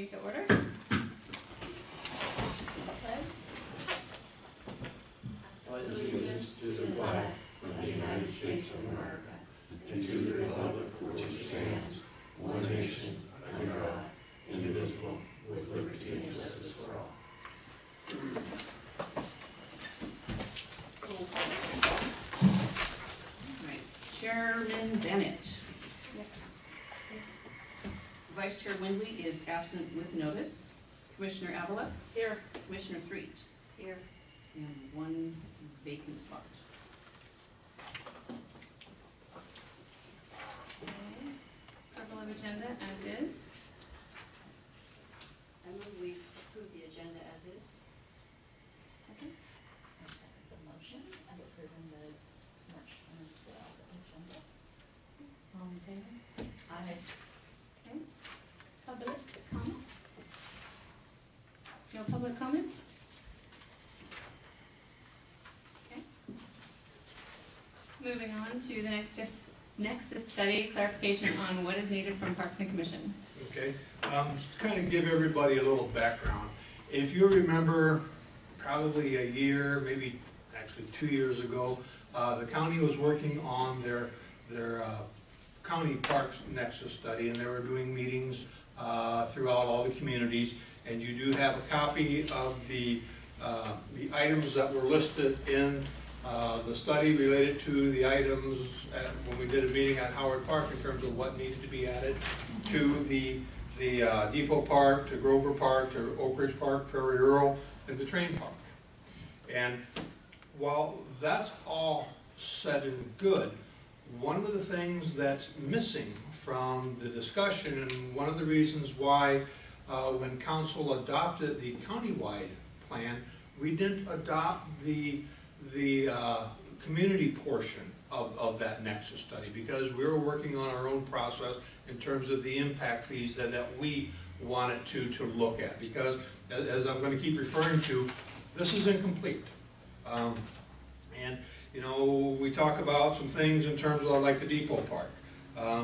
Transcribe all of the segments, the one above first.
meeting to order. Allegiance to the flag of the United States of America and to the republic for which it stands, one nation, under God, indivisible, with liberty and justice for all. Right. Chairman Bennett. Vice Chair Windley is absent with notice. Commissioner Avila. Here. Commissioner Threet. Here. And one vacant spot. Approval of agenda as is. I move we approve the agenda as is. Okay. I second the motion and approving the March 2012 agenda. All in favor? Aye. Okay. Public comment? No public comment? Okay. Moving on to the Nexus study, clarification on what is needed from Parks and Commission. Okay, just to kind of give everybody a little background. If you remember, probably a year, maybe actually 2 years ago, the county was working on their county parks nexus study, and they were doing meetings throughout all the communities. And you do have a copy of the items that were listed in the study related to the items when we did a meeting at Howard Park in terms of what needed to be added to the Depot Park, to Grover Park, to Oak Ridge Park, Prairie Rural, and the Train Park. And while that's all said and good, one of the things that's missing from the discussion, and one of the reasons why when council adopted the countywide plan, we didn't adopt the community portion of that nexus study, because we were working on our own process in terms of the impact fees that we wanted to look at, because as I'm going to keep referring to, this is incomplete. And you know, we talk about some things in terms of like the Depot Park.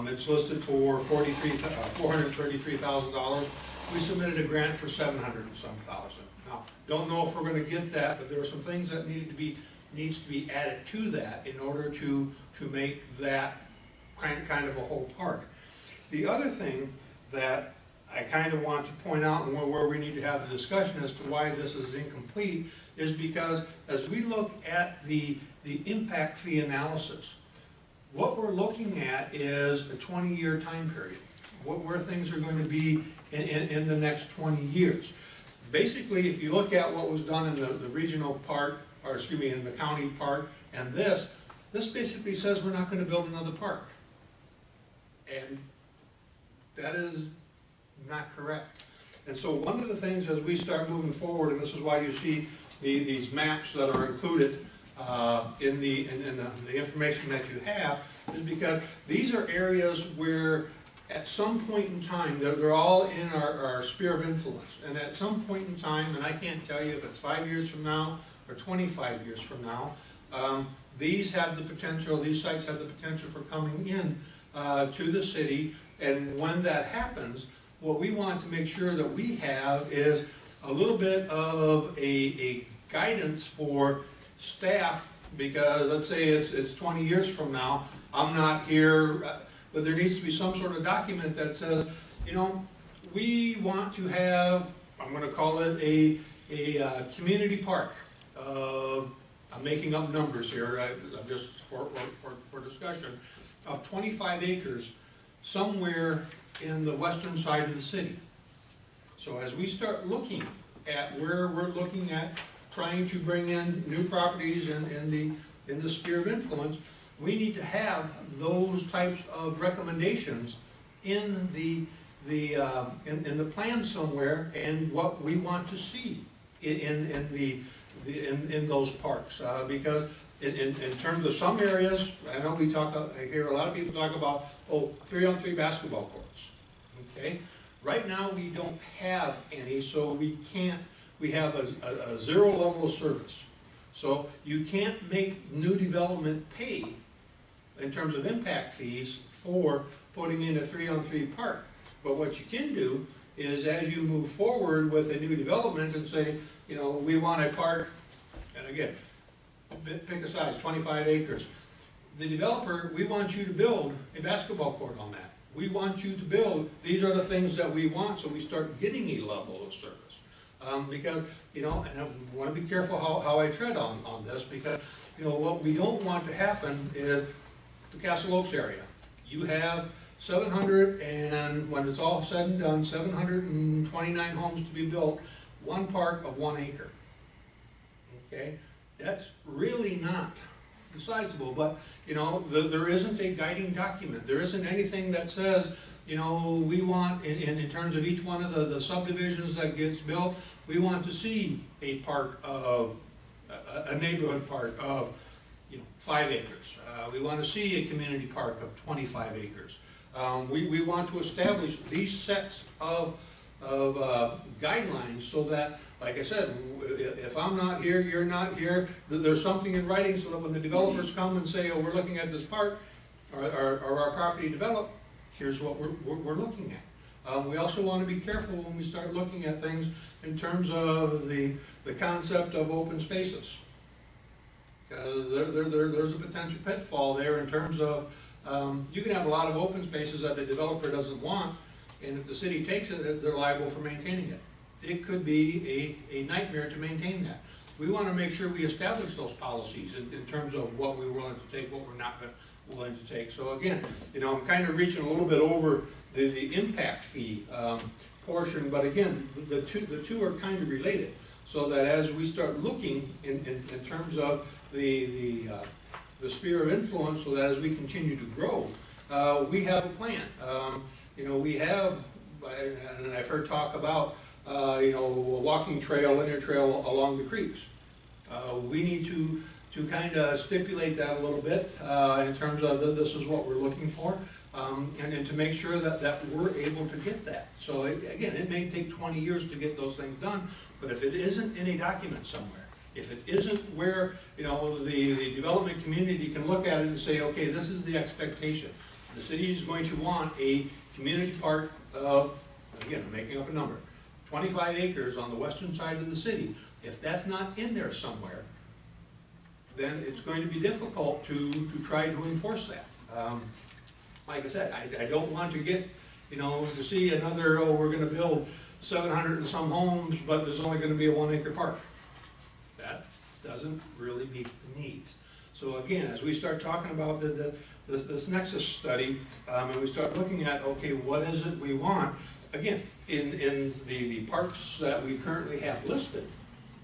It's listed for $433,000. We submitted a grant for $700 and some thousand. Now, don't know if we're going to get that, but there are some things that needs to be added to that in order to make that kind of a whole park. The other thing that I kind of want to point out, and where we need to have the discussion as to why this is incomplete, is because as we look at the impact fee analysis, what we're looking at is a 20-year time period, where things are going to be in the next 20 years. Basically, if you look at what was done in the regional park, or excuse me, in the county park, and this basically says we're not going to build another park. And that is not correct. And so one of the things as we start moving forward, and this is why you see these maps that are included in the information that you have, is because these are areas where at some point in time, they're all in our sphere of influence. And at some point in time, and I can't tell you if it's 5 years from now or 25 years from now, these have the potential, these sites have the potential for coming in to the city. And when that happens, what we want to make sure that we have is a little bit of a guidance for staff, because let's say it's 20 years from now, I'm not here, but there needs to be some sort of document that says, you know, we want to have, I'm going to call it a community park. I'm making up numbers here, I'm just for discussion, of 25 acres somewhere in the western side of the city. So as we start looking at where we're looking at trying to bring in new properties in the sphere of influence, we need to have those types of recommendations in the plan somewhere, and what we want to see in those parks, because in terms of some areas, I know I hear a lot of people talk about 3-on-3 basketball courts. Okay, right now we don't have any, so we have a zero level of service. So you can't make new development pay in terms of impact fees for putting in a 3-on-3 park. But what you can do is as you move forward with a new development and say, you know, we want a park, and again, pick a size, 25 acres. The developer, we want you to build a basketball court on that. We want you to build, these are the things that we want, so we start getting a level of service. Because, you know, and I want to be careful how I tread on this, because, you know, what we don't want to happen is the Castle Oaks area. You have 700, and when it's all said and done, 729 homes to be built, one park of 1 acre. Okay, that's really not sizable, but, you know, there isn't a guiding document. There isn't anything that says, you know, we want, in terms of each one of the subdivisions that gets built, we want to see a park of, a neighborhood park of, you know, 5 acres. We want to see a community park of 25 acres. We want to establish these sets of guidelines so that, like I said, if I'm not here, you're not here, there's something in writing so that when the developers come and say, oh, we're looking at this park, or our property developed, here's what we're looking at. We also want to be careful when we start looking at things in terms of the concept of open spaces. Because there's a potential pitfall there in terms of, you can have a lot of open spaces that the developer doesn't want, and if the city takes it, they're liable for maintaining it. It could be a nightmare to maintain that. We want to make sure we establish those policies in terms of what we're willing to take, what we're not willing to take. So again, you know, I'm kind of reaching a little bit over the impact fee portion, but again, the two are kind of related. So that as we start looking in terms of the sphere of influence, so that as we continue to grow, we have a plan. You know, we have, and I've heard talk about, you know, a walking trail, linear trail along the creeks. We need to kind of stipulate that a little bit in terms of this is what we're looking for, and to make sure that we're able to get that. So again, it may take 20 years to get those things done, but if it isn't in a document somewhere, if it isn't where, you know, the development community can look at it and say, okay, this is the expectation. The city is going to want a community park of, again, I'm making up a number, 25 acres on the western side of the city. If that's not in there somewhere, then it's going to be difficult to try to enforce that. Like I said, I don't want to get, you know, to see another, oh, we're going to build 700 and some homes, but there's only going to be a 1 acre park. That doesn't really meet the needs. So again, as we start talking about this nexus study, and we start looking at, okay, what is it we want? Again, in the parks that we currently have listed,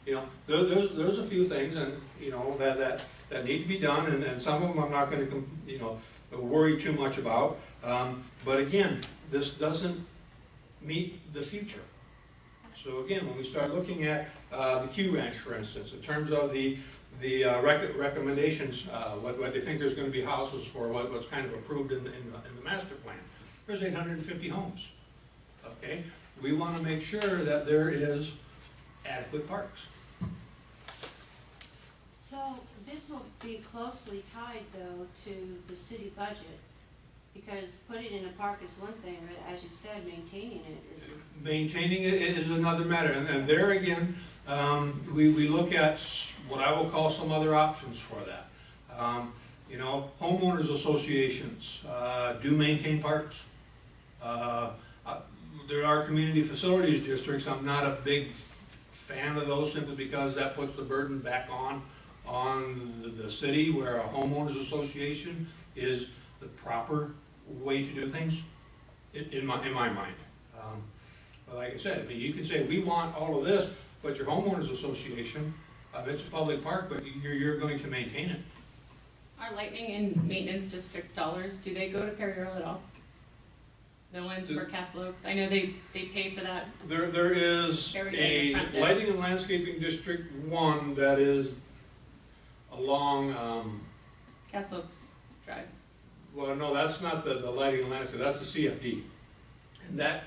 you know, there's a few things, and you know that need to be done, and some of them I'm not going to, you know, worry too much about. But again, this doesn't meet the future. So again, when we start looking at the Q Ranch, for instance, in terms of the recommendations, what they think there's going to be houses for, what's kind of approved in the master plan, there's 850 homes. Okay, we want to make sure that there is adequate parks. So this will be closely tied, though, to the city budget, because putting in a park is one thing, but as you said, maintaining it is. Maintaining it is another matter, and there again, we look at what I will call some other options for that. You know, homeowners associations do maintain parks. There are community facilities districts. I'm not a big fan of those simply because that puts the burden back on the city, where a homeowners association is the proper way to do things, in my mind. But like I said, I mean, you can say we want all of this, but your homeowners association, it's a public park, but you're going to maintain it. Our lighting and maintenance district dollars, do they go to Perry Earl at all? The ones for Castle Oaks? I know they pay for that. There is a lighting and landscaping district 1 that is along Castle Oaks Drive. well, no, that's not the lighting and landscape, that's the CFD. And that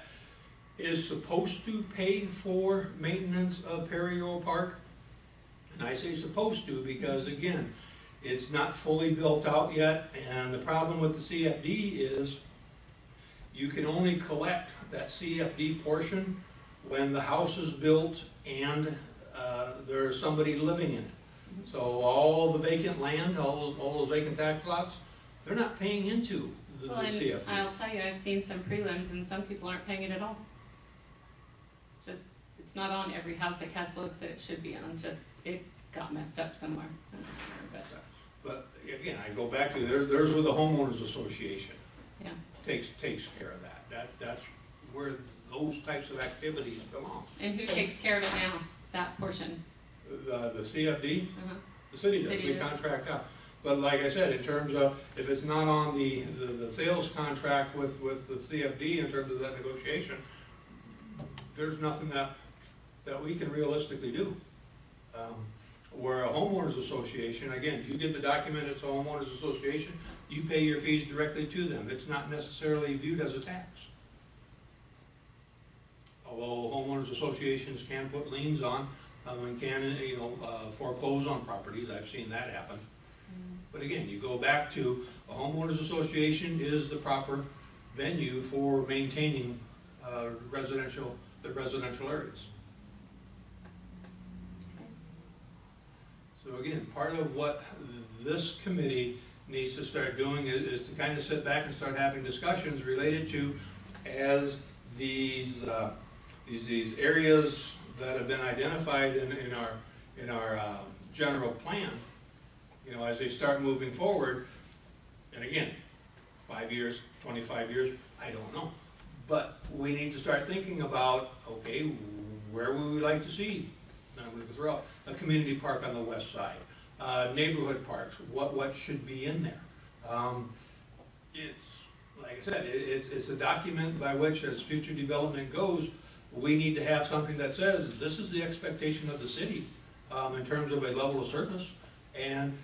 is supposed to pay for maintenance of Perry Earl Park. And I say supposed to because, again, it's not fully built out yet, and the problem with the CFD is you can only collect that CFD portion when the house is built and there's somebody living in it. So all the vacant land, all those vacant tax lots, they're not paying into the Well, and CFD. I'll tell you, I've seen some prelims and some people aren't paying it at all. It's not on every house that Castle Oaks that it should be on, just it got messed up somewhere. But again, I go back to, there's where the homeowners association Yeah, takes care of that. That's where those types of activities belong. and who takes care of it now, that portion? The CFD, Uh-huh. the city does, City we does. contract out. But like I said, in terms of, if it's not on the sales contract with the CFD in terms of that negotiation, there's nothing that we can realistically do. Where a homeowners association, again, you get the document, it's a homeowners association, you pay your fees directly to them. It's not necessarily viewed as a tax. Although homeowners associations can put liens on, and can, foreclose on properties, I've seen that happen. But again, you go back to, a homeowners association is the proper venue for maintaining the residential areas. So again, part of what this committee needs to start doing is to kind of sit back and start having discussions related to, as these areas that have been identified in our general plan, as they start moving forward, and again, 5 years, 25 years, I don't know. But we need to start thinking about, okay, where would we like to see? I'm going to throw out a community park on the west side, neighborhood parks, what should be in there? It's, like I said, it's a document by which, as future development goes, we need to have something that says, this is the expectation of the city in terms of a level of service. And,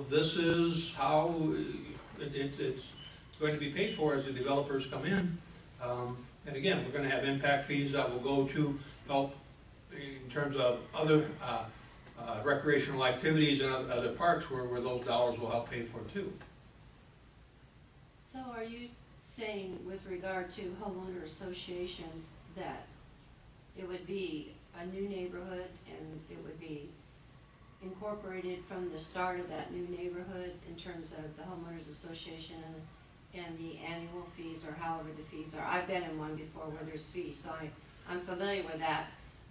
this is how it's going to be paid for as the developers come in. And again, we're going to have impact fees that will go to help in terms of other recreational activities and other parks where those dollars will help pay for too. So are you saying with regard to homeowner associations that it would be a new neighborhood and it would be incorporated from the start of that new neighborhood in terms of the homeowners association and the annual fees, or however the fees are? I've been in one before where there's fees, so I'm familiar with that,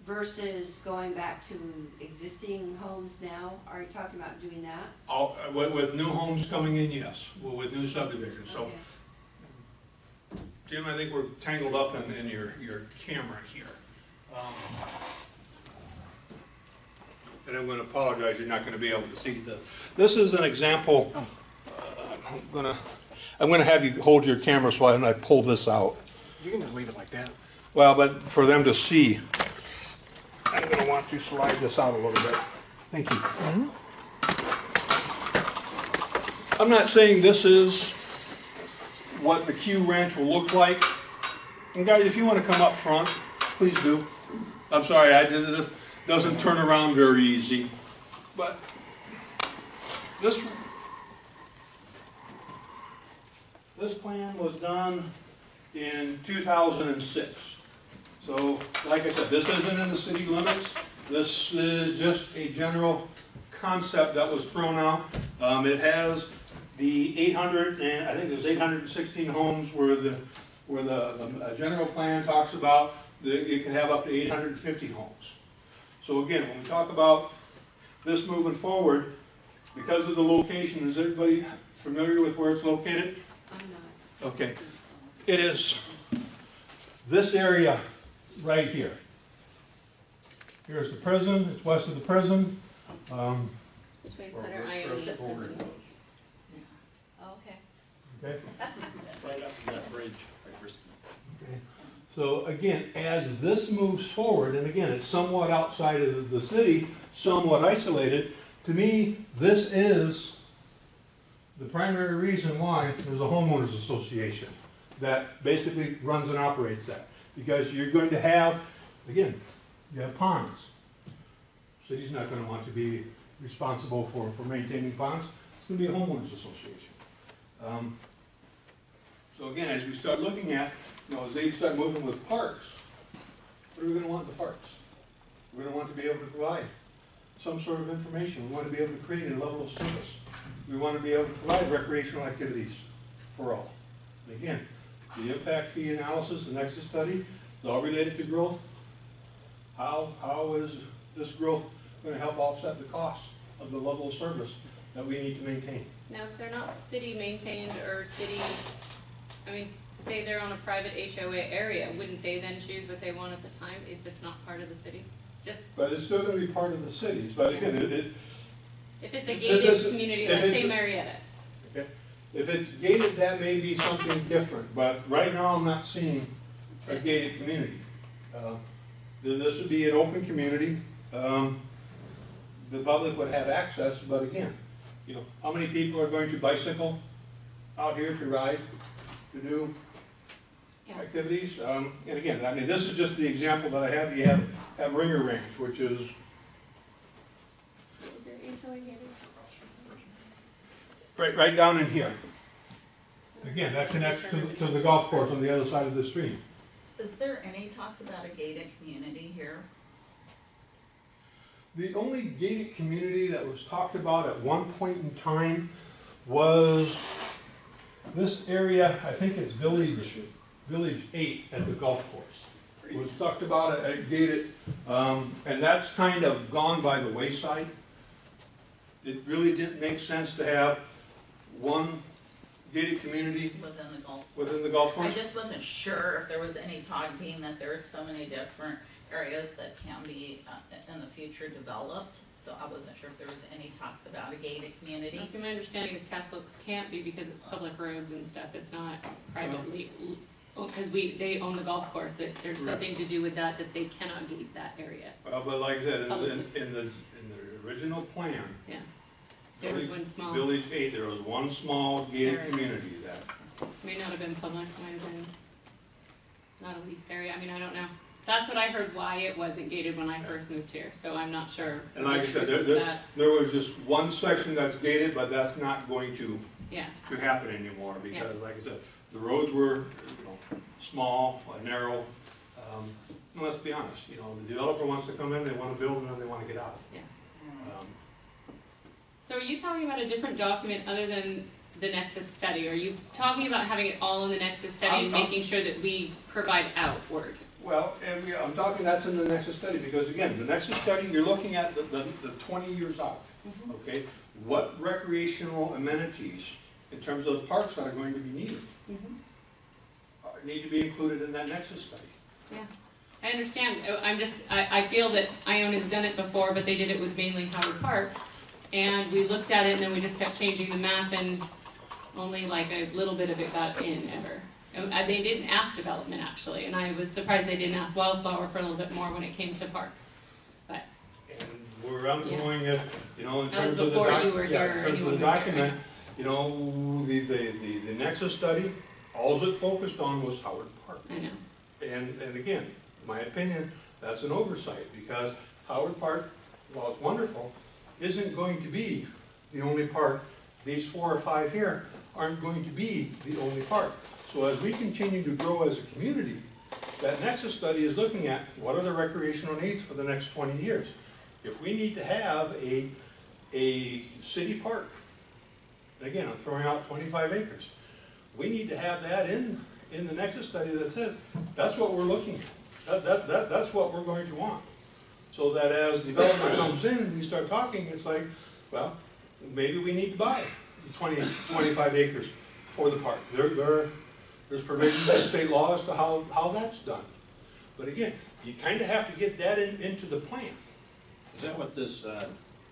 versus going back to existing homes now. Are you talking about doing that? With new homes coming in, yes, with new subdivisions. So, Okay. Jim, I think we're tangled up in your camera here. And I'm going to apologize, you're not going to be able to see this. This is an example. I'm going to have you hold your camera so I pull this out. You can just leave it like that. Well, but for them to see, I'm going to want to slide this out a little bit. Thank you. I'm not saying this is what the Q Ranch will look like. And guys, if you want to come up front, please do. I'm sorry, this doesn't turn around very easy. But this plan was done in 2006. So, like I said, this isn't in the city limits. This is just a general concept that was thrown out. It has the 800, and I think there's 816 homes where the general plan talks about that you can have up to 850 homes. So again, when we talk about this moving forward, because of the location, is everybody familiar with where it's located? I'm not. Okay. It is this area right here. Here's the prison, it's west of the prison. Between Center Ione and Zip Prison. Oh, okay. Okay. Right up to that bridge. Okay. So again, as this moves forward, and again, it's somewhat outside of the city, somewhat isolated, to me, this is the primary reason why there's a homeowners association that basically runs and operates that. Because you're going to have, again, you have ponds. City's not going to want to be responsible for maintaining ponds. It's going to be a homeowners association. So again, as we start looking at, as they start moving with parks, what are we gonna want in the parks? We're gonna want to be able to provide some sort of information. We want to be able to create a level of service. We want to be able to provide recreational activities for all. And again, the impact fee analysis, the nexus study, is all related to growth. How is this growth going to help offset the cost of the level of service that we need to maintain? Now, if they're not city maintained or city, say they're on a private HOA area, wouldn't they then choose what they want at the time if it's not part of the city? But it's still going to be part of the cities, but again, if it's a gated community, let's say Marietta. Okay. If it's gated, that may be something different, but right now I'm not seeing a gated community. Then this would be an open community. The public would have access, but again, how many people are going to bicycle out here to ride, to do activities? And again, this is just the example that I have. You have Ringer Ranch, which is right down in here. Again, that connects to the golf course on the other side of the stream. Is there any talks about a gated community here? The only gated community that was talked about at one point in time was this area, I think it's Village 8 at the golf course. It was talked about a gated, and that's kind of gone by the wayside. It really didn't make sense to have one gated community within the golf course. I just wasn't sure if there was any talk, being that there are so many different areas that can be in the future developed. So I wasn't sure if there was any talks about a gated community. So my understanding is Castle Oaks can't be because it's public roads and stuff. It's not privately, because they own the golf course. There's something to do with that they cannot gate that area. Well, but like I said, in the original plan, yeah, there was one small. Village 8, there was one small gated community that may not have been public, might have been not a leased area. I don't know. That's what I heard why it wasn't gated when I first moved here, so I'm not sure. And like I said, there was just one section that's gated, but that's not going to happen anymore because, like I said, the roads were small, narrow. And let's be honest, the developer wants to come in, they want to build, and then they want to get out. Yeah. So are you talking about a different document other than the Nexus study? Are you talking about having it all in the Nexus study and making sure that we provide outward? Well, I'm talking that's in the Nexus study because, again, the Nexus study, you're looking at the 20 years out, okay? What recreational amenities, in terms of parks that are going to be needed, need to be included in that Nexus study. Yeah, I understand. I feel that Ione has done it before, but they did it with mainly Howard Park. And we looked at it and then we just kept changing the map and only like a little bit of it got in ever. They didn't ask development actually, and I was surprised they didn't ask Wildflower for a little bit more when it came to parks. But and we're undoing it, in terms of the document, the Nexus study, all it focused on was Howard Park. I know. And again, in my opinion, that's an oversight because Howard Park, while it's wonderful, isn't going to be the only park. These 4 or 5 here aren't going to be the only park. So as we continue to grow as a community, that Nexus study is looking at what are the recreational needs for the next 20 years. If we need to have a city park, and again, I'm throwing out 25 acres, we need to have that in the Nexus study that says that's what we're looking at. That's what we're going to want. So that as development comes in and we start talking, it's like, well, maybe we need to buy 25 acres for the park. There's provisions in state law as to how that's done. But again, you kind of have to get that into the plan. Is that what this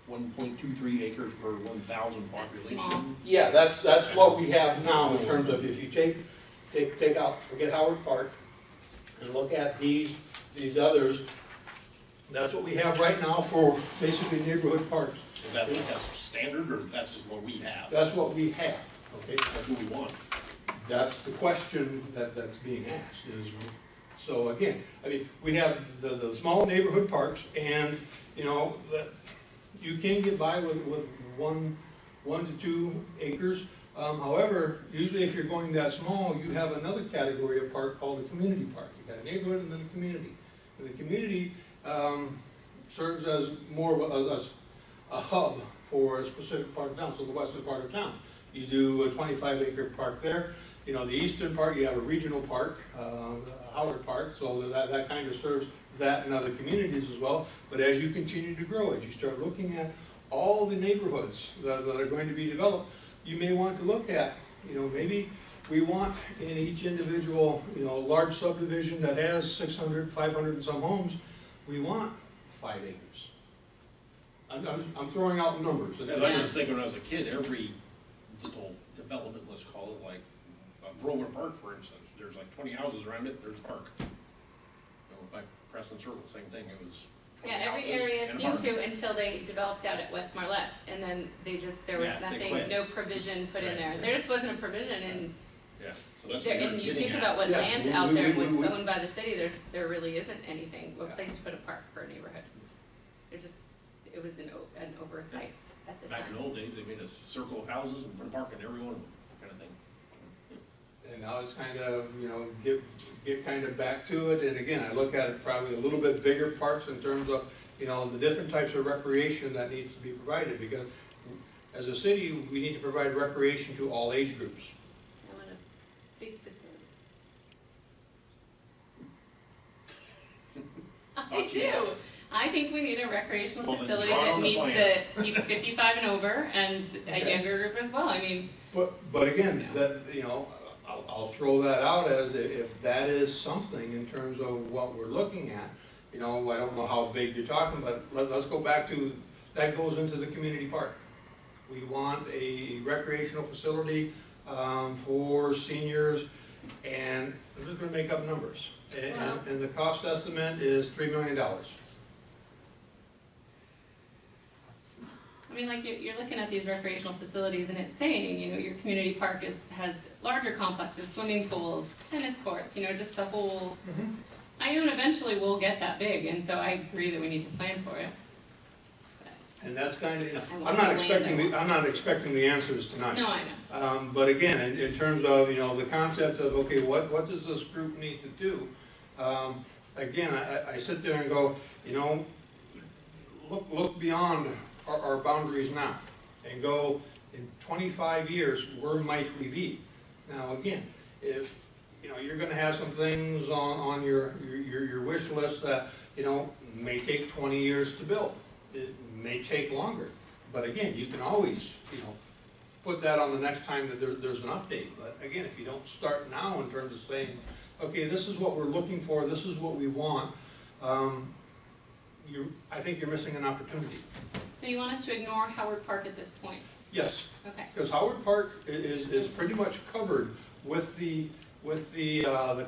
1.23 acres per 1,000 population? Yeah, that's what we have now in terms of if you take out, forget Howard Park, and look at these others. That's what we have right now for basically neighborhood parks. Is that like a standard, or that's just what we have? That's what we have. Okay, that's what we want. That's the question that's being asked. So again, we have the small neighborhood parks, and that you can get by with 1 to 2 acres. However, usually if you're going that small, you have another category of park called a community park. You got a neighborhood and then a community. And the community serves as more of a hub for a specific part of town, so the western part of town. You do a 25-acre park there. You know, the eastern part, you have a regional park, Howard Park, so that kind of serves that and other communities as well. But as you continue to grow, as you start looking at all the neighborhoods that are going to be developed, you may want to look at, you know, maybe we want in each individual, you know, large subdivision that has 600, 500 and some homes, we want 5 acres. I'm throwing out numbers. As I was thinking when I was a kid, every little development, let's call it, like Grover Park, for instance, there's like 20 houses around it, there's a park. You know, like Preston Circle, same thing, it was 20 Yeah, every houses area and a seemed park. to until they developed out at West Marlette, and then there was Yeah, they nothing, quit. no provision put in Right. there. There just wasn't a provision, and Yeah, so that's what and you're you getting think at. about what Yeah, land's we- out we- there and we- what's we- owned by the city, there really isn't anything, a Yeah. place to put a park for a neighborhood. It was an oversight at the Back in the time. old days, they made a circle of houses and put a park in every one of them, kind of thing. And now it's kind of, you know, get kind of back to it. And again, I look at it probably a little bit bigger parks in terms of, you know, the different types of recreation that needs to be provided. Because as a city, we need to provide recreation to all age groups. I want a big facility. I do. I think we need a recreational Well, then facility draw it that on the meets plan. the people 55 and over and a Okay. younger group as well. I mean, But again, that, you know, I'll throw that out as if that is something in terms of what we're looking at. You know, I don't know how big you're talking, but let's go back to, that goes into the community park. We want a recreational facility for seniors, and I'm just gonna make up numbers. Wow. And the cost estimate is $3 million. I mean, like you're looking at these recreational facilities and it's saying, you know, your community park has larger complexes, swimming pools, tennis courts, you know, just the whole. Ione eventually will get that big, and so I agree that we need to plan for it. And that's kind of, you know, I I'm love not the expecting, land. I'm not expecting the answers tonight. No, I know. But again, in terms of, you know, the concept of, okay, what does this group need to do? Again, I sit there and go, you know, look beyond our boundaries now and go, in 25 years, where might we be? Now, again, if, you know, you're gonna have some things on your wish list that, you know, may take 20 years to build. It may take longer, but again, you can always, you know, put that on the next time that there's an update. But again, if you don't start now in terms of saying, okay, this is what we're looking for, this is what we want, I think you're missing an opportunity. So you want us to ignore Howard Park at this point? Yes, Okay. because Howard Park is pretty much covered with the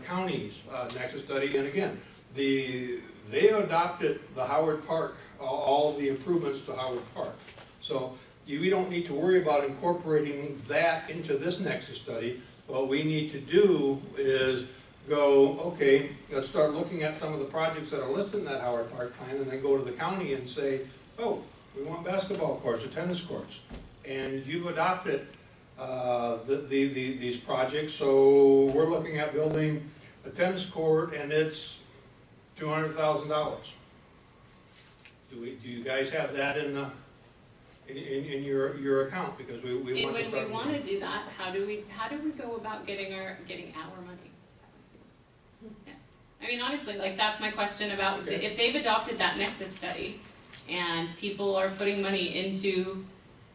county's nexus study. And again, they adopted the Howard Park, all the improvements to Howard Park. So we don't need to worry about incorporating that into this nexus study. What we need to do is go, okay, let's start looking at some of the projects that are listed in that Howard Park plan, and then go to the county and say, oh, we want basketball courts or tennis courts. And you've adopted these projects, so we're looking at building a tennis court, and it's $200,000. Do you guys have that in your account? Because we And want to when start. we want to do that, how do we go about getting our money? Yeah. I mean, honestly, like that's my question about Okay. if they've adopted that nexus study and people are putting money into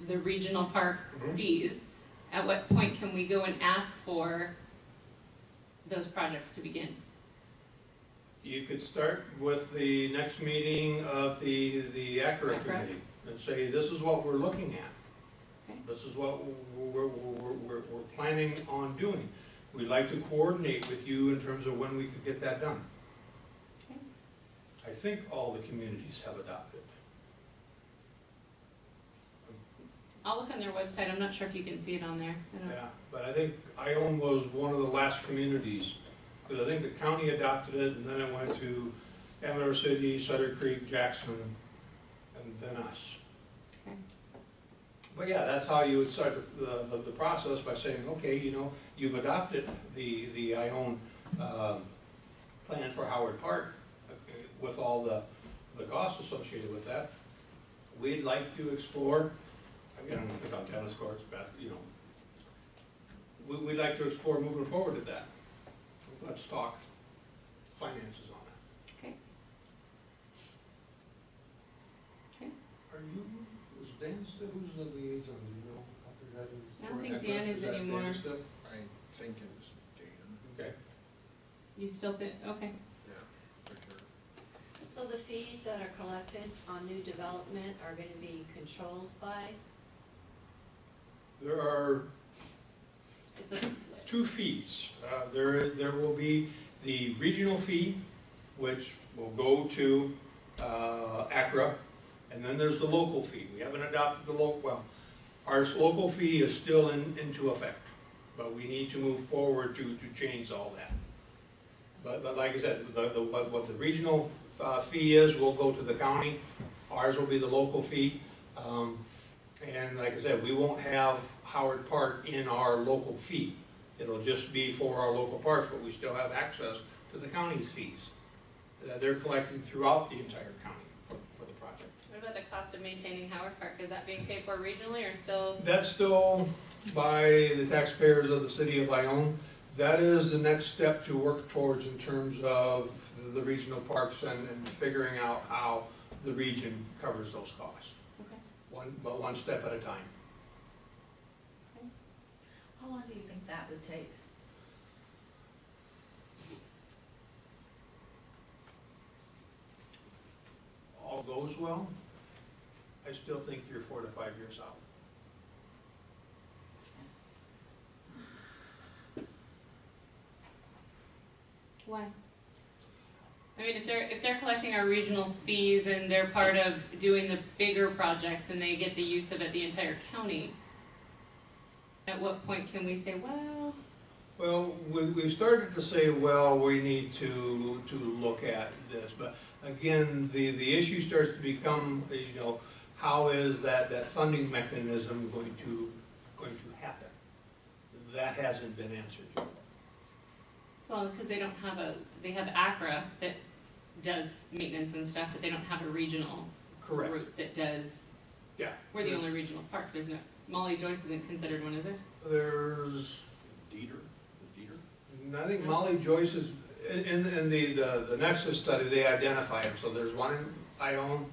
the regional park Mhm. fees, at what point can we go and ask for those projects to begin? You could start with the next meeting of the ACRA ACRA. committee and say, this is what we're looking at. Okay. This is what we're planning on doing. We'd like to coordinate with you in terms of when we could get that done. Okay. I think all the communities have adopted. I'll look on their website. I'm not sure if you can see it on there. I don't- Yeah, but I think Ione was one of the last communities, because I think the county adopted it, and then it went to Amador City, Sutter Creek, Jackson, and then us. Okay. But yeah, that's how you would start the process, by saying, okay, you know, you've adopted the Ione, plan for Howard Park, with all the costs associated with that. We'd like to explore, again, I'm thinking about tennis courts, but, you know, we'd like to explore moving forward to that. Let's talk finances on that. Okay. Okay. Are you, is Dan still, who's the liaison, do you know? I don't think Dan is anymore. I think it was Dan. Okay. You still think, okay. Yeah, for sure. So the fees that are collected on new development are gonna be controlled by? There are It's a, two fees. There will be the regional fee, which will go to ACRA, and then there's the local fee. We haven't adopted the local, well, our local fee is still into effect, but we need to move forward to change all that. But like I said, what the regional fee is will go to the county. Ours will be the local fee. And like I said, we won't have Howard Park in our local fee. It'll just be for our local parks, but we still have access to the county's fees that they're collecting throughout the entire county for the project. what about the cost of maintaining Howard Park? Is that being paid for regionally or still? That's still by the taxpayers of the city of Ione. That is the next step to work towards in terms of the regional parks and figuring out how the region covers those costs. Okay. But one step at a time. How long do you think that would take? All goes well, I still think you're 4 to 5 years out. Why? I mean, if they're collecting our regional fees and they're part of doing the bigger projects and they get the use of it, the entire county, at what point can we say, well? Well, we've started to say, well, we need to look at this, but again, the issue starts to become, you know, how is that funding mechanism going to happen? That hasn't been answered yet. Well, because they don't have they have ACRA that does maintenance and stuff, but they don't have a regional Correct. group that does. Yeah. We're the only regional park, there's no, Molly Joyce isn't considered one, is it? There's, Dieter? I think Molly Joyce is, in the Nexus study, they identify them. So there's one in Ione,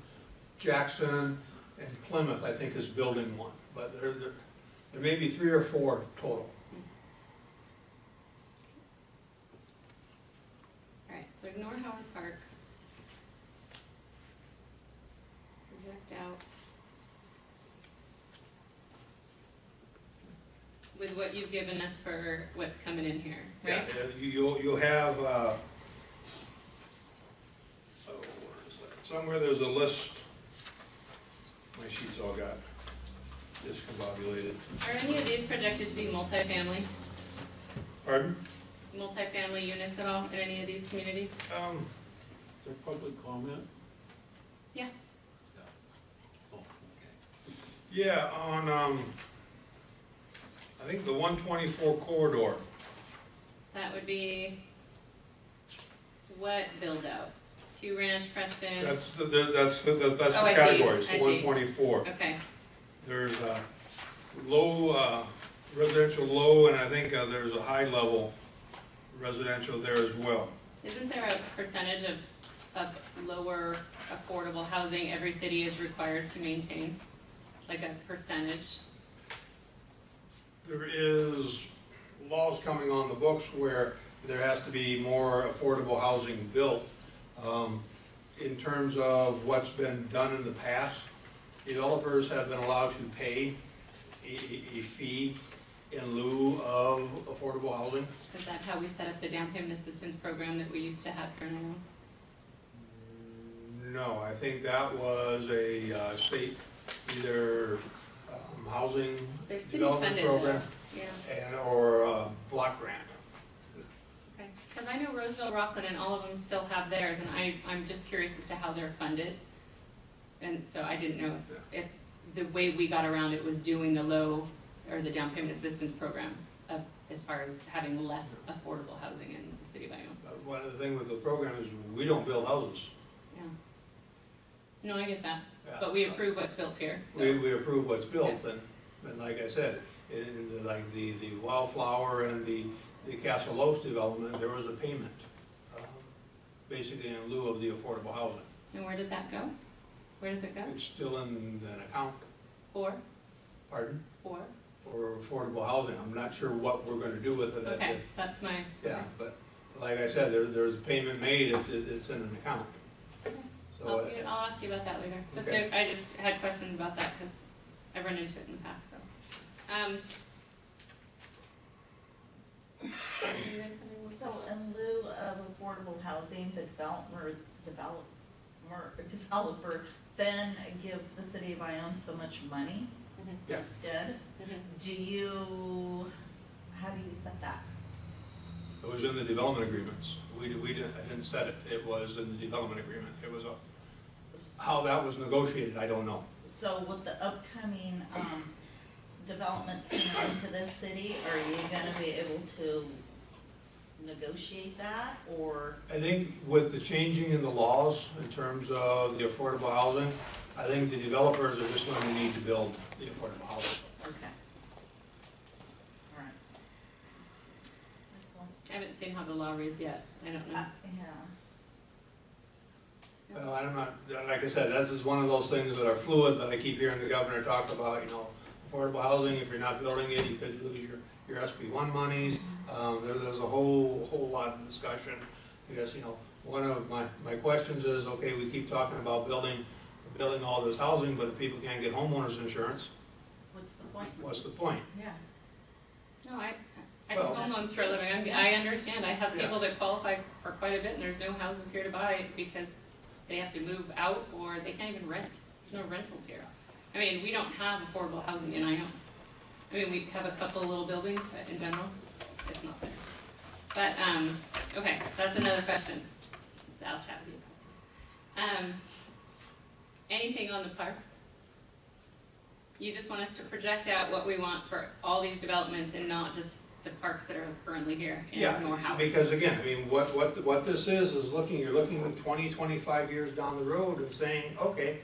Jackson, and Plymouth, I think, is building one. But there may be 3 or 4 total. Alright, so ignore Howard Park. Project out. With what you've given us for what's coming in here, right? Yeah, you'll have, oh, where is that? Somewhere there's a list. My sheets all got discombobulated. Are any of these projected to be multifamily? Pardon? Multifamily units at all in any of these communities? Is there public comment? Yeah. Oh, okay. Yeah, on, I think the 124 corridor. That would be what build out? Hugh Ranch, Preston's? That's the Oh, I see, categories, I see. 124. Okay, There's low, residential low, and I think there's a high level residential there as well. isn't there a percentage of lower affordable housing every city is required to maintain? Like a percentage? There is laws coming on the books where there has to be more affordable housing built. In terms of what's been done in the past, developers have been allowed to pay a fee in lieu of affordable housing. Is that how we set up the down payment assistance program that we used to have here now? No, I think that was a state, either housing They're city development funded program though, yeah. or a block grant. Okay, because I know Roseville, Rockland, and all of them still have theirs, and I'm just curious as to how they're funded. And so I didn't know if the way we got around it was doing the low, or the down payment assistance program, as far as having less affordable housing in the city of Ione. One of the things with the program is we don't build houses. Yeah. No, I get that, Yeah. but we approve what's built here, so. We approve what's built, and like I said, in like the Wildflower and the Castle Oaks development, there was a payment, basically in lieu of the affordable housing. And where did that go? Where does it go? It's still in an account, For? pardon, For? for affordable housing. I'm not sure what we're gonna do with it. Okay, that's my. Yeah, but like I said, there's a payment made, it's in an account. So, I'll ask you about that later. Okay. I just had questions about that because I've run into it in the past, so. You had something with So this? in lieu of affordable housing, the developer then gives the city of Ione so much money Mhm, Yeah. instead. mhm. How do you set that? it was in the development agreements. I didn't set it, it was in the development agreement. It was how that was negotiated, I don't know. So with the upcoming, developments into this city, are you gonna be able to negotiate that, or? I think with the changing in the laws in terms of the affordable housing, I think the developers are just going to need to build the affordable housing. Okay. All right. Excellent. I haven't seen how the law reads yet. I don't know. Yeah. Well, I'm not, like I said, this is one of those things that are fluid, but I keep hearing the governor talk about, affordable housing, if you're not building it, you could lose your SB1 monies. There's a whole lot of discussion. I guess, one of my questions is, okay, we keep talking about building all this housing, but if people can't get homeowners insurance, What's the point? what's the point? Yeah. No, I do Well- home loans for a living. I understand. I have Yeah. people that qualify for quite a bit and there's no houses here to buy because they have to move out or they can't even rent. There's no rentals here. I mean, we don't have affordable housing in Ione. I mean, we have a couple of little buildings, but in general, it's not there. But, okay, that's another question. I'll chat with you. Anything on the parks? You just want us to project out what we want for all these developments and not just the parks that are currently here in North Howard? Because again, I mean, what this is you're looking at 20, 25 years down the road and saying, okay,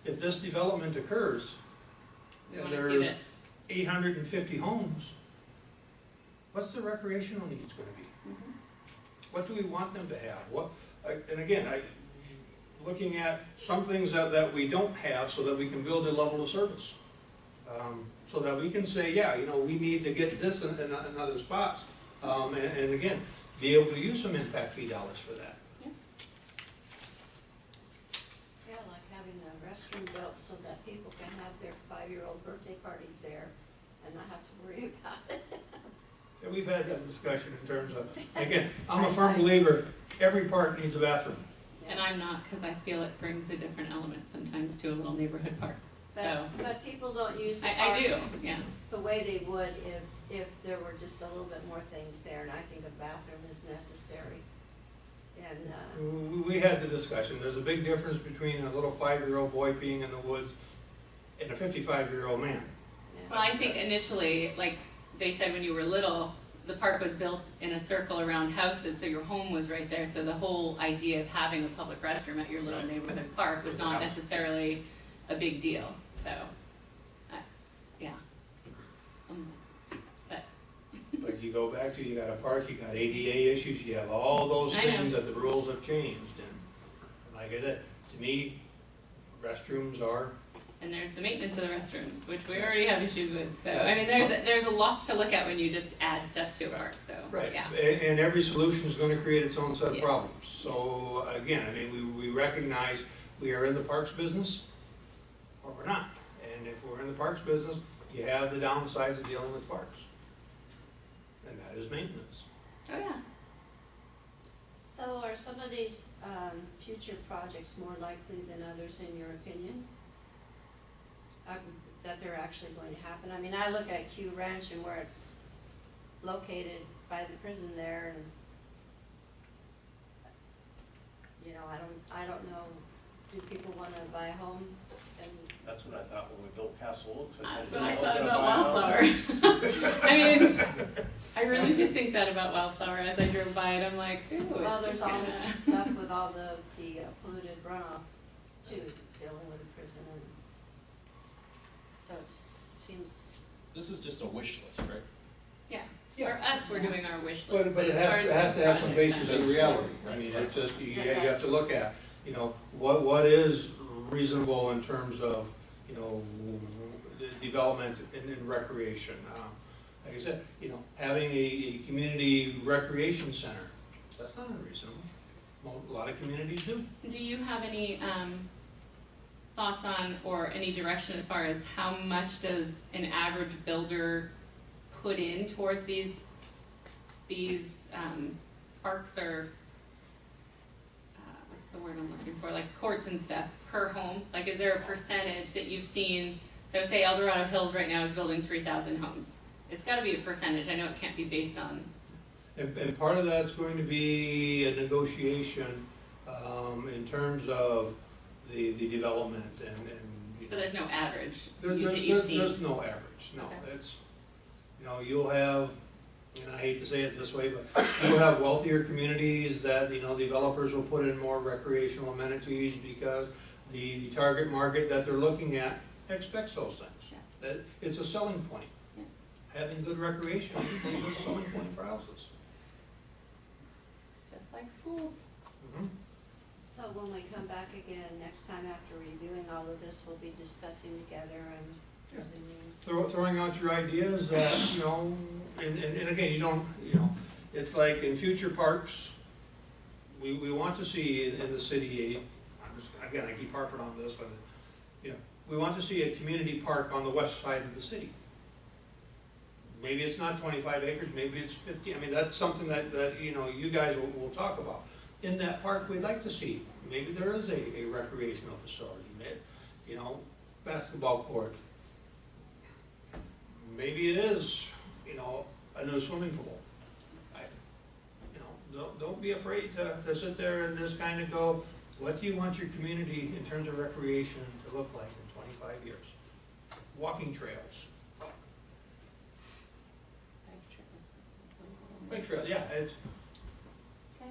if this development occurs, We and wanna see there's this. 850 homes, what's the recreational needs gonna be? Mhm. What do we want them to have? And again, looking at some things that we don't have so that we can build a level of service. So that we can say, yeah, we need to get this in other spots. And again, be able to use some impact fee dollars for that. Yeah, like having a restroom built so that people can have their 5-year-old birthday parties there and not have to worry about it. And we've had that discussion in terms of, again, I'm a firm believer, every park needs a bathroom. And I'm not, because I feel it brings a different element sometimes to a little neighborhood park. So, But people don't use the I park do, yeah. the way they would if there were just a little bit more things there, and I think a bathroom is necessary. And, We had the discussion, there's a big difference between a little 5-year-old boy being in the woods and a 55-year-old man. Well, I think initially, like they said when you were little, the park was built in a circle around houses, so your home was right there. So the whole idea of having a public restroom at your little Right. neighborhood park was not necessarily a big deal. So, yeah. But But you go back to, you got a park, you got ADA issues, you have all those I know. things that the rules have changed. And like I said, to me, restrooms are, and there's the maintenance of the restrooms, which we already have issues with. So I mean, there's a lot to look at when you just add stuff to a park. So right, yeah. and every solution is gonna create its own set of Yeah. problems. So again, I mean, we recognize we are in the parks business, or we're not. And if we're in the parks business, you have the downsides of dealing with parks. And that is maintenance. Oh yeah. so are some of these future projects more likely than others in your opinion? That they're actually going to happen? I mean, I look at Q Ranch and where it's located by the prison there, and I don't know do people wanna buy a home? And That's what I thought when we built Castle Oaks. That's said, what I "No, thought gonna about buy a house." Wildflower. I mean, I really did think that about Wildflower as I drove by it. I'm like, ooh, it's well, there's just all gonna. this stuff with all the polluted runoff too, dealing with the prison and, so it just seems, This is just a wish list, right? Yeah, Yeah. for us, we're doing our wish list, But it as far has, as it has the to have some project basis side. in reality. I mean, it's just, you have to look at, you know, what is reasonable in terms of, you know, the development in recreation. Like I said, you know, having a community recreation center, that's not unreasonable. A lot of communities do. Do you have any thoughts on, or any direction as far as how much does an average builder put in towards these parks, or what's the word I'm looking for, like courts and stuff per home? Like, is there a percentage that you've seen? So say El Dorado Hills right now is building 3,000 homes. It's gotta be a percentage. I know it can't be based on. And part of that's going to be a negotiation in terms of the development and you So know. there's no average There- that you've seen? There's no average, no. Okay. It's, you know, you'll have, and I hate to say it this way, but you'll have wealthier communities that, you know, developers will put in more recreational amenities because the target market that they're looking at expects those things. Yeah. That, it's a selling point. Yeah. Having good recreation is a selling point for houses. Just like schools. Mhm. so when we come back again next time after reviewing all of this, we'll be discussing together and Yeah. presuming. Throwing out your ideas that, you know, and again, you don't, you know, it's like in future parks, we want to see in the city, again, I keep harping on this, and, you know, we want to see a community park on the west side of the city. Maybe it's not 25 acres, maybe it's 50, I mean, that's something that, you know, you guys will talk about. In that park, we'd like to see, maybe there is a recreational facility, you know, basketball court. Maybe it is, you know, a new swimming pool. You know, don't be afraid to sit there and just kind of go, what do you want your community in terms of recreation to look like in 25 years? Walking trails. Bike trail, yeah, it's, Okay.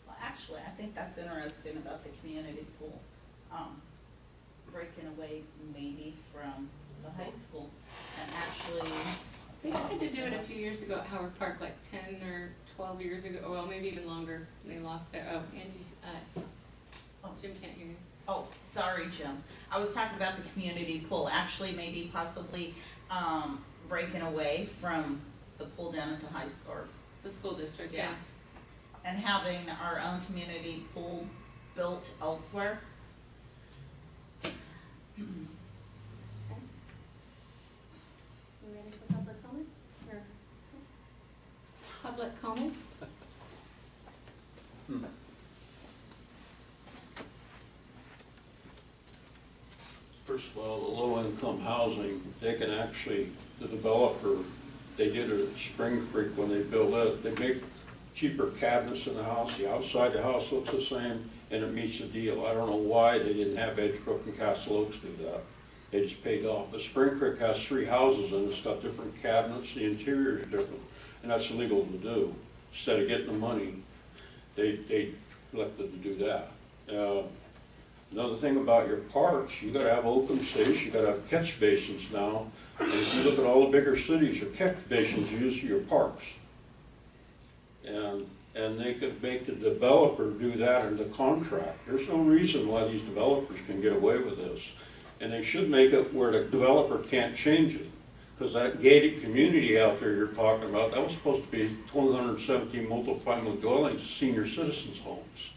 Well, actually, I think that's interesting about the community pool, breaking away maybe from the high school and actually. They tried to do it a few years ago at Howard Park, like 10 or 12 years ago, well, maybe even longer. They lost their, Angie, Jim can't hear you. Oh, sorry, Jim. I was talking about the community pool, actually maybe possibly, breaking away from the pool down at the high school. The school district, Yeah. yeah. And having our own community pool built elsewhere. You ready for public comment? Or public comment? First of all, the low-income housing, they can actually, the developer, they did it at Spring Creek when they built it, they make cheaper cabinets in the house, the outside of the house looks the same, and it meets the deal. I don't know why they didn't have Edgebrook and Castle Oaks do that. They just paid off. But Spring Creek has 3 houses and it's got different cabinets, the interior is different, and that's illegal to do. Instead of getting the money, they elected to do that. Another thing about your parks, you gotta have open space, you gotta have catch basins now. And if you look at all the bigger cities, your catch basins use your parks. And they could make the developer do that in the contract. There's no reason why these developers can get away with this. And they should make it where the developer can't change it. Because that gated community out there you're talking about, that was supposed to be 217 multi-family dwellings, senior citizens' homes.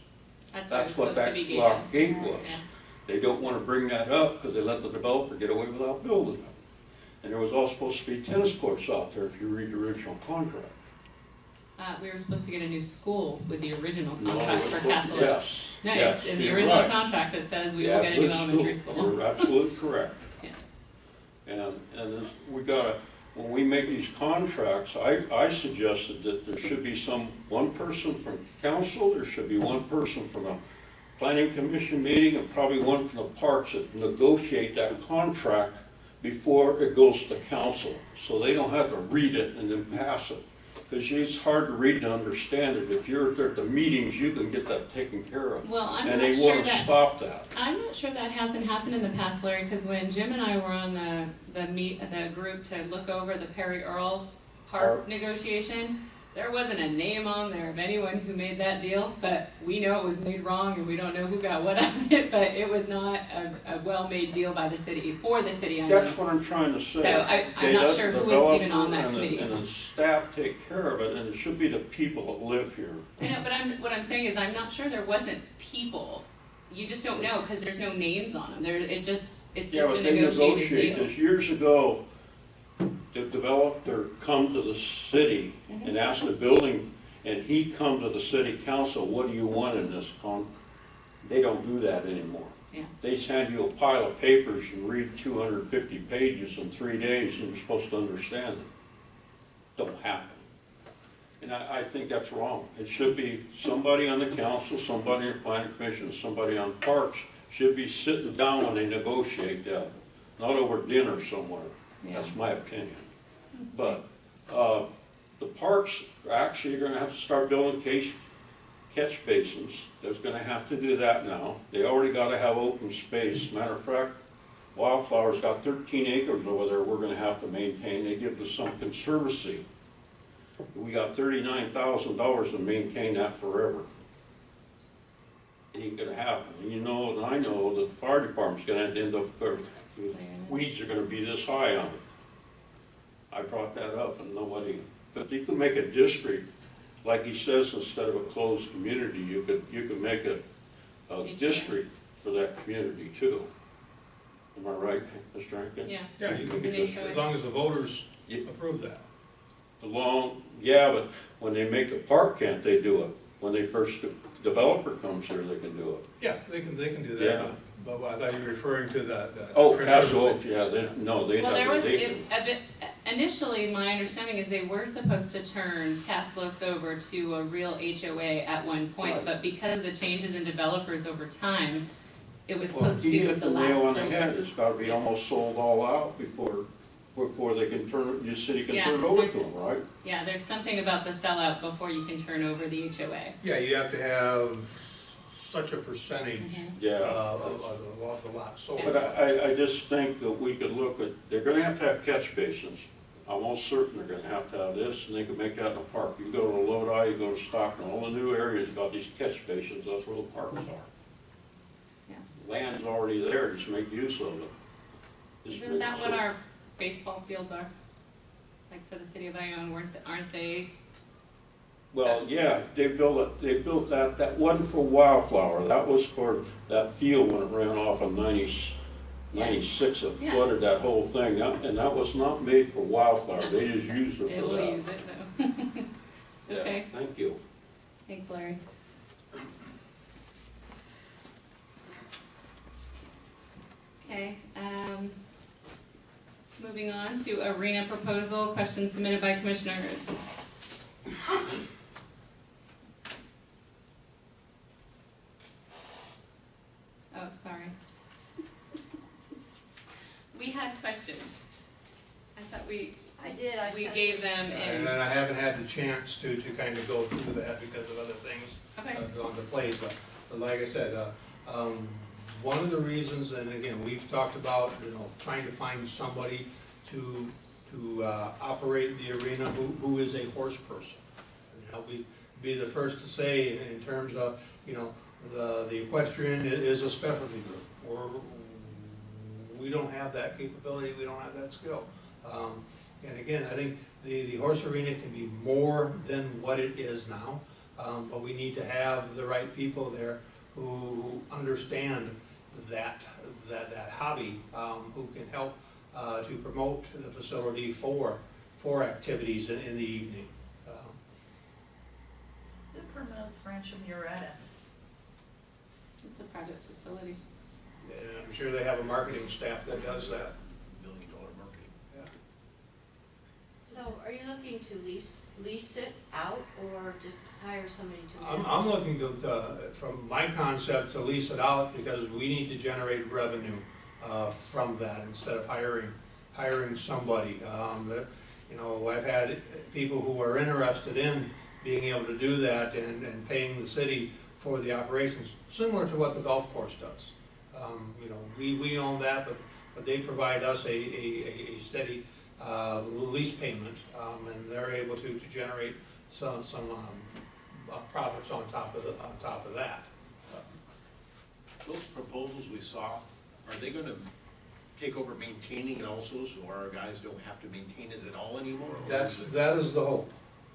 That's what that lock gate was. Yeah. They don't want to bring that up because they let the developer get away without building them. And there was all supposed to be tennis courts out there if you read the original contract. We were supposed to get a new school with the original No, contract it was for Castle Oaks. Yes. No, yes, it's in the you're original right. contract, it says we Yeah, will get a new good elementary school. You're absolutely correct. Yeah. And we gotta, when we make these contracts, I suggested that there should be one person from council, there should be one person from a planning commission meeting, and probably one from the parks that negotiate that contract before it goes to council, so they don't have to read it and then pass it. Because it's hard to read and understand it. If you're there at the meetings, you can get that taken care of. Well, I'm And not they sure want to that, stop that. I'm not sure that hasn't happened in the past, Larry, because when Jim and I were on the group to look over the Perry Earl Park negotiation, there wasn't a name on there of anyone who made that deal, but we know it was made wrong and we don't know who got what out of it, but it was not a well-made deal by the city, for the city, I know. That's what I'm trying to say. So I'm They not let sure the who was even on developer that and the- committee. And the staff take care of it, and it should be the people that live here. I know, but what I'm saying is I'm not sure there wasn't people. You just don't know because there's no names on them. It's just Yeah, a but they negotiated negotiate deal. this. Years ago, the developer come to the city Mm-hmm. and ask the building, and he come to the city council, what do you want in this They don't do that anymore. Yeah. They hand you a pile of papers and read 250 pages in 3 days, and you're supposed to understand it. Don't happen. And I think that's wrong. It should be somebody on the council, somebody in the planning commission, somebody on parks should be sitting down when they negotiate that, not over dinner somewhere. Yeah. That's my opinion. But the parks are actually gonna have to start building catch basins. There's gonna have to do that now. They already gotta have open space. Matter of fact, Wildflower's got 13 acres over there we're gonna have to maintain. They give us some conservancy. We got $39,000 to maintain that forever. It ain't gonna happen. And you know, and I know that the fire department's gonna end up, weeds are gonna be this high on it. I brought that up and nobody, but you can make a district, like he says, instead of a closed community, you could make a district for that community too. Am I right, Mr. Rankin? Yeah. Yeah, you can, Make a district. as long as the voters Yeah. approve that. Yeah, but when they make the park, can't they do it? When they first, developer comes here, they can do it. Yeah, they can do that. Yeah. But I thought you were referring to the. Oh, Castle Oaks, yeah, they Well, there was, they, initially, my understanding is they were supposed to turn Castle Oaks over to a real HOA at one point, Right. but because of the changes in developers over time, it was well, supposed to you be with hit the the last nail on the building. head. It's gotta be almost sold all out before they can your city can Yeah, turn it over there's- to them, right? Yeah, there's something about the sellout before you can turn over the HOA. Yeah, you have to have such a percentage Mhm. Yeah. of the lot sold. But I just think that we could look at, they're gonna have to have catch basins. I'm almost certain they're gonna have to have this, and they can make that in a park. You go to Lodi, you go to Stockton, all the new areas got these catch basins, that's where the parks are. Yeah. Land's already there, just make use of it. Just Isn't make that it what so- our baseball fields are? Like for the city of Ione, aren't they? Well, yeah, they built that wasn't for Wildflower, that was for that field when it ran off of 96, it Yeah. flooded that whole thing, and that was not made for Wildflower, they just used it They for will that. use it though. Yeah, Okay, thank you. thanks Larry. Okay, moving on to arena proposal, questions submitted by commissioners. Oh, sorry. We had questions. I thought we I sent gave them And in, then I haven't had the chance to kind of go through that because of other things okay, on the plate. But like I said, one of the reasons, and again, we've talked about, trying to find somebody to operate the arena who is a horse person. And I'll be the first to say in terms of, the equestrian is a specialty group. We don't have that capability, we don't have that skill. And again, I think the horse arena can be more than what it is now, but we need to have the right people there who understand that hobby, who can help to promote the facility for activities in the evening. Who promotes Rancho Murata? it's a private facility. And I'm sure they have a marketing staff that does that. $1 million marketing. So are you looking to lease it out or just hire somebody to manage? I'm looking from my concept, to lease it out, because we need to generate revenue from that instead of hiring somebody. You know, I've had people who are interested in being able to do that and paying the city for the operations, similar to what the golf course does. You know, we own that, but they provide us a steady lease payment, and they're able to generate some profits on top of that. Those proposals we saw, are they gonna take over maintaining it also, so our guys don't have to maintain it at all anymore? Or That is the hope.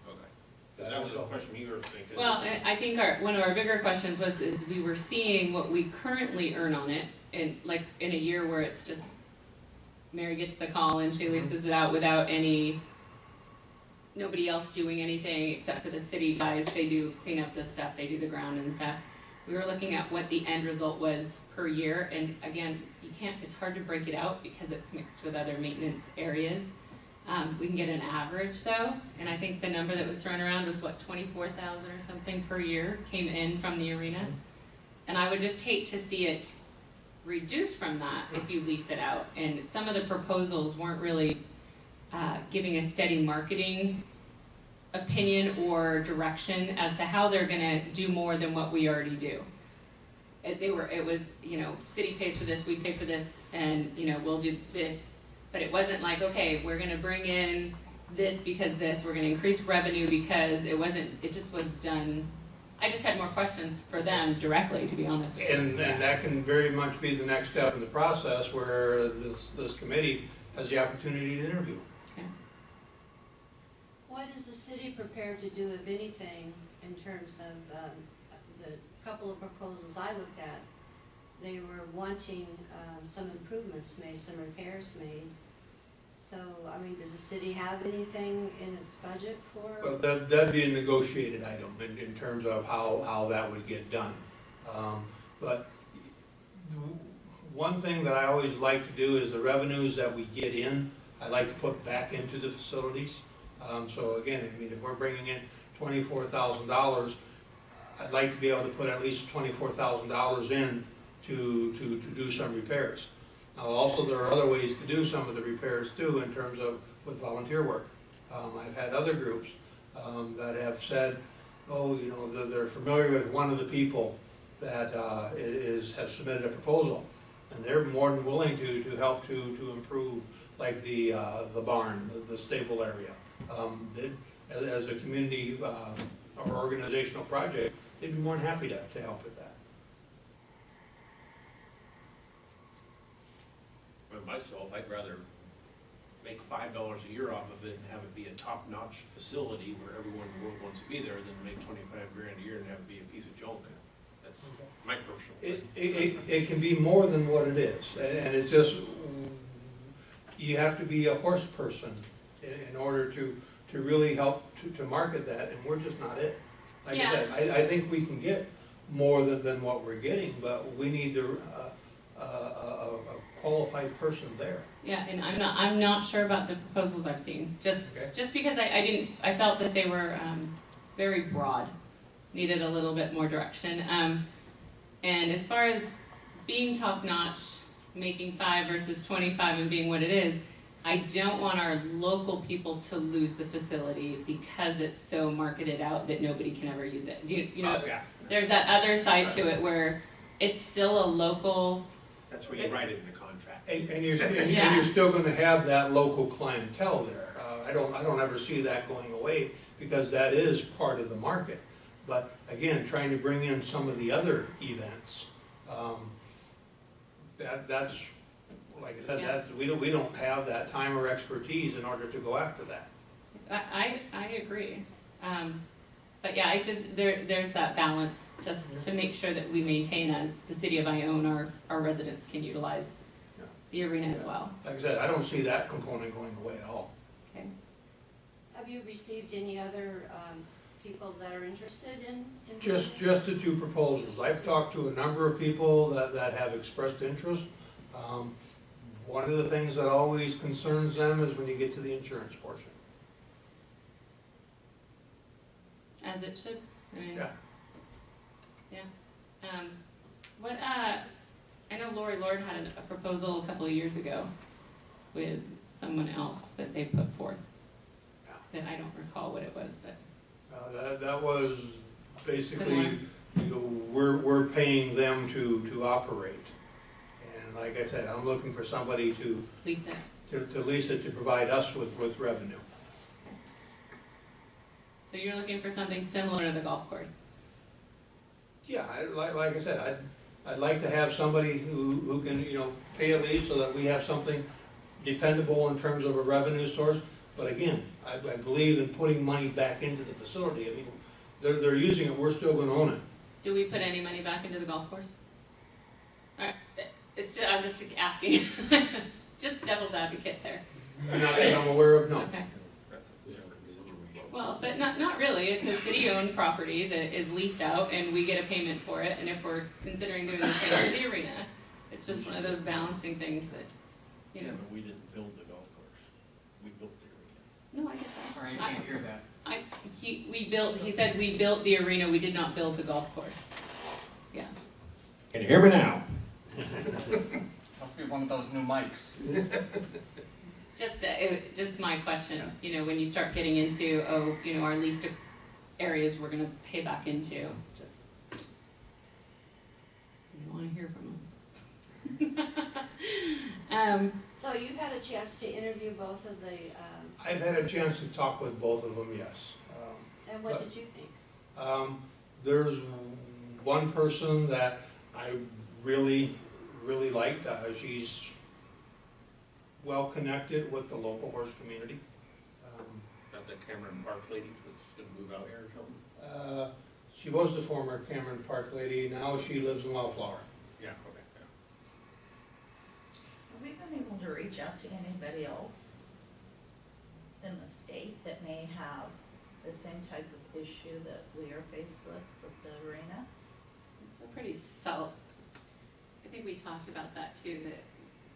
Okay. That was a question you were thinking. Well, I think one of our bigger questions is we were seeing what we currently earn on it, in a year where it's just, Mary gets the call and she leases it out without nobody else doing anything except for the city guys. They do clean up the stuff, they do the ground and stuff. We were looking at what the end result was per year, and again, it's hard to break it out because it's mixed with other maintenance areas. We can get an average though, and I think the number that was thrown around was what, 24,000 or something per year came in from the arena. And I would just hate to see it reduce from that if you lease it out. And some of the proposals weren't really giving a steady marketing opinion or direction as to how they're gonna do more than what we already do. It was, you know, city pays for this, we pay for this, and, you know, we'll do this. But it wasn't like, okay, we're gonna bring in this because this, we're gonna increase revenue because it just was done. I just had more questions for them directly, to be honest with you. And that can very much be the next step in the process, where this committee has the opportunity to interview. Okay. What is the city prepared to do, if anything, in terms of the couple of proposals I looked at? They were wanting some improvements made, some repairs made. So, I mean, does the city have anything in its budget for? Well, that'd be a negotiated item in terms of how that would get done. But one thing that I always like to do is the revenues that we get in, I like to put back into the facilities. So again, I mean, if we're bringing in $24,000, I'd like to be able to put at least $24,000 in to do some repairs. Now, also, there are other ways to do some of the repairs too, in terms of with volunteer work. I've had other groups that have said, oh, you know, they're familiar with one of the people that has submitted a proposal, and they're more than willing to help to improve, like the barn, the stable area. As a community or organizational project, they'd be more than happy to help with that. Myself, I'd rather make $5 a year off of it and have it be a top-notch facility where everyone in the world wants to be there than make 25 grand a year and have it be a piece of junk. That's my personal thing. It can be more than what it is, and it's just, you have to be a horse person in order to really help to market that, and we're just not it. Like I said, I think we can get more than what we're getting, but we need a qualified person there. Yeah, and I'm not sure about the proposals I've seen, just because I felt that they were very broad, needed a little bit more direction. And as far as being top notch, making 5 versus 25 and being what it is, I don't want our local people to lose the facility because it's so marketed out that nobody can ever use it. You know, there's that other side to it where it's still a local. That's where you write it in the contract. And you're still going to have that local clientele there. I don't ever see that going away, because that is part of the market. But again, trying to bring in some of the other events, that's like I said, we don't have that time or expertise in order to go after that. I agree. But yeah, there's that balance just to make sure that we maintain, as the city of Ione, our residents can utilize the arena as well. Like I said, I don't see that component going away at all. Okay. Have you received any other people that are interested in Just the 2 proposals. I've talked to a number of people that have expressed interest. One of the things that always concerns them is when you get to the insurance portion. as it should. I mean, Yeah. yeah. I know Lori Lord had a proposal a couple of years ago with someone else that they put forth. Yeah. That I don't recall what it was, but That was basically, Similar. you know, we're paying them to operate. And like I said, I'm looking for somebody to Lisa. lease it, to provide us with revenue. So you're looking for something similar to the golf course? Yeah, like I said, I'd like to have somebody who can, you know, pay a lease so that we have something dependable in terms of a revenue source. But again, I believe in putting money back into the facility. I mean, they're using it, we're still gonna own it. Do we put any money back into the golf course? Alright, I'm just asking. Just devil's advocate there. Not that I'm aware of, no. Okay. Well, but not really. It's a city-owned property that is leased out and we get a payment for it. And if we're considering doing the same with the arena, it's just one of those balancing things that, you Yeah, know. but we didn't build the golf course. We built the arena. No, I get that. Sorry, I can't hear that. He said we built the arena, we did not build the golf course. Yeah. Can you hear me now? Must be one of those new mics. Just my question, you know, when you start getting into, our leased areas we're gonna pay back into, just, you wanna hear from them. So you had a chance to interview both of the, I've had a chance to talk with both of them, yes. and what did you think? There's one person that I really liked. She's well connected with the local horse community. Not that Cameron Park lady that's gonna move out here or something? She was the former Cameron Park lady, now she lives in Wildflower. Yeah, okay, yeah. Have we been able to reach out to anybody else in the state that may have the same type of issue that we are faced with the arena? It's a pretty I think we talked about that too, that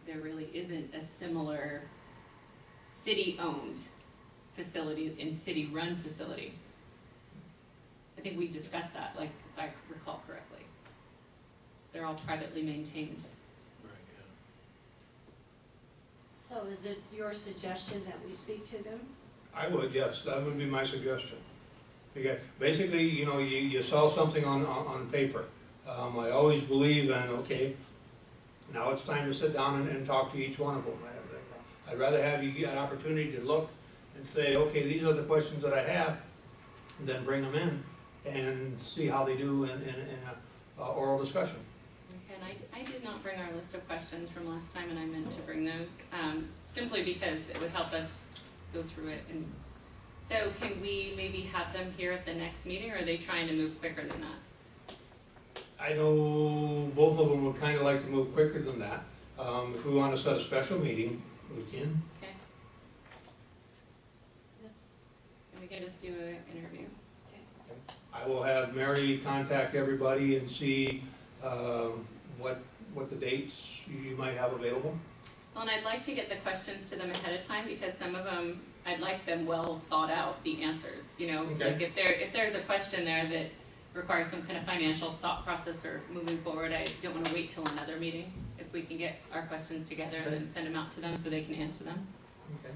there really isn't a similar city-owned facility and city-run facility. I think we discussed that, like, if I recall correctly. They're all privately maintained. Right, yeah. So is it your suggestion that we speak to them? I would, yes, that would be my suggestion. Because basically, you know, you saw something on paper. I always believe in, okay, now it's time to sit down and talk to each one of them. I'd rather have you get an opportunity to look and say, okay, these are the questions that I have, and then bring them in and see how they do in a oral discussion. Okay, and I did not bring our list of questions from last time, and I meant to bring those, simply because it would help us go through it. And so can we maybe have them here at the next meeting, or are they trying to move quicker than that? I know both of them would kind of like to move quicker than that. If we want to set a special meeting, we can. Okay, That's, and we can just do an interview. okay. I will have Mary contact everybody and see what the dates you might have available. Well, and I'd like to get the questions to them ahead of time, because some of them, I'd like them well thought out, the answers, you know? Okay. Like if there's a question there that requires some kind of financial thought process or moving forward, I don't want to wait till another meeting. If we can get our questions together and then send them out to them so they can answer them. Okay.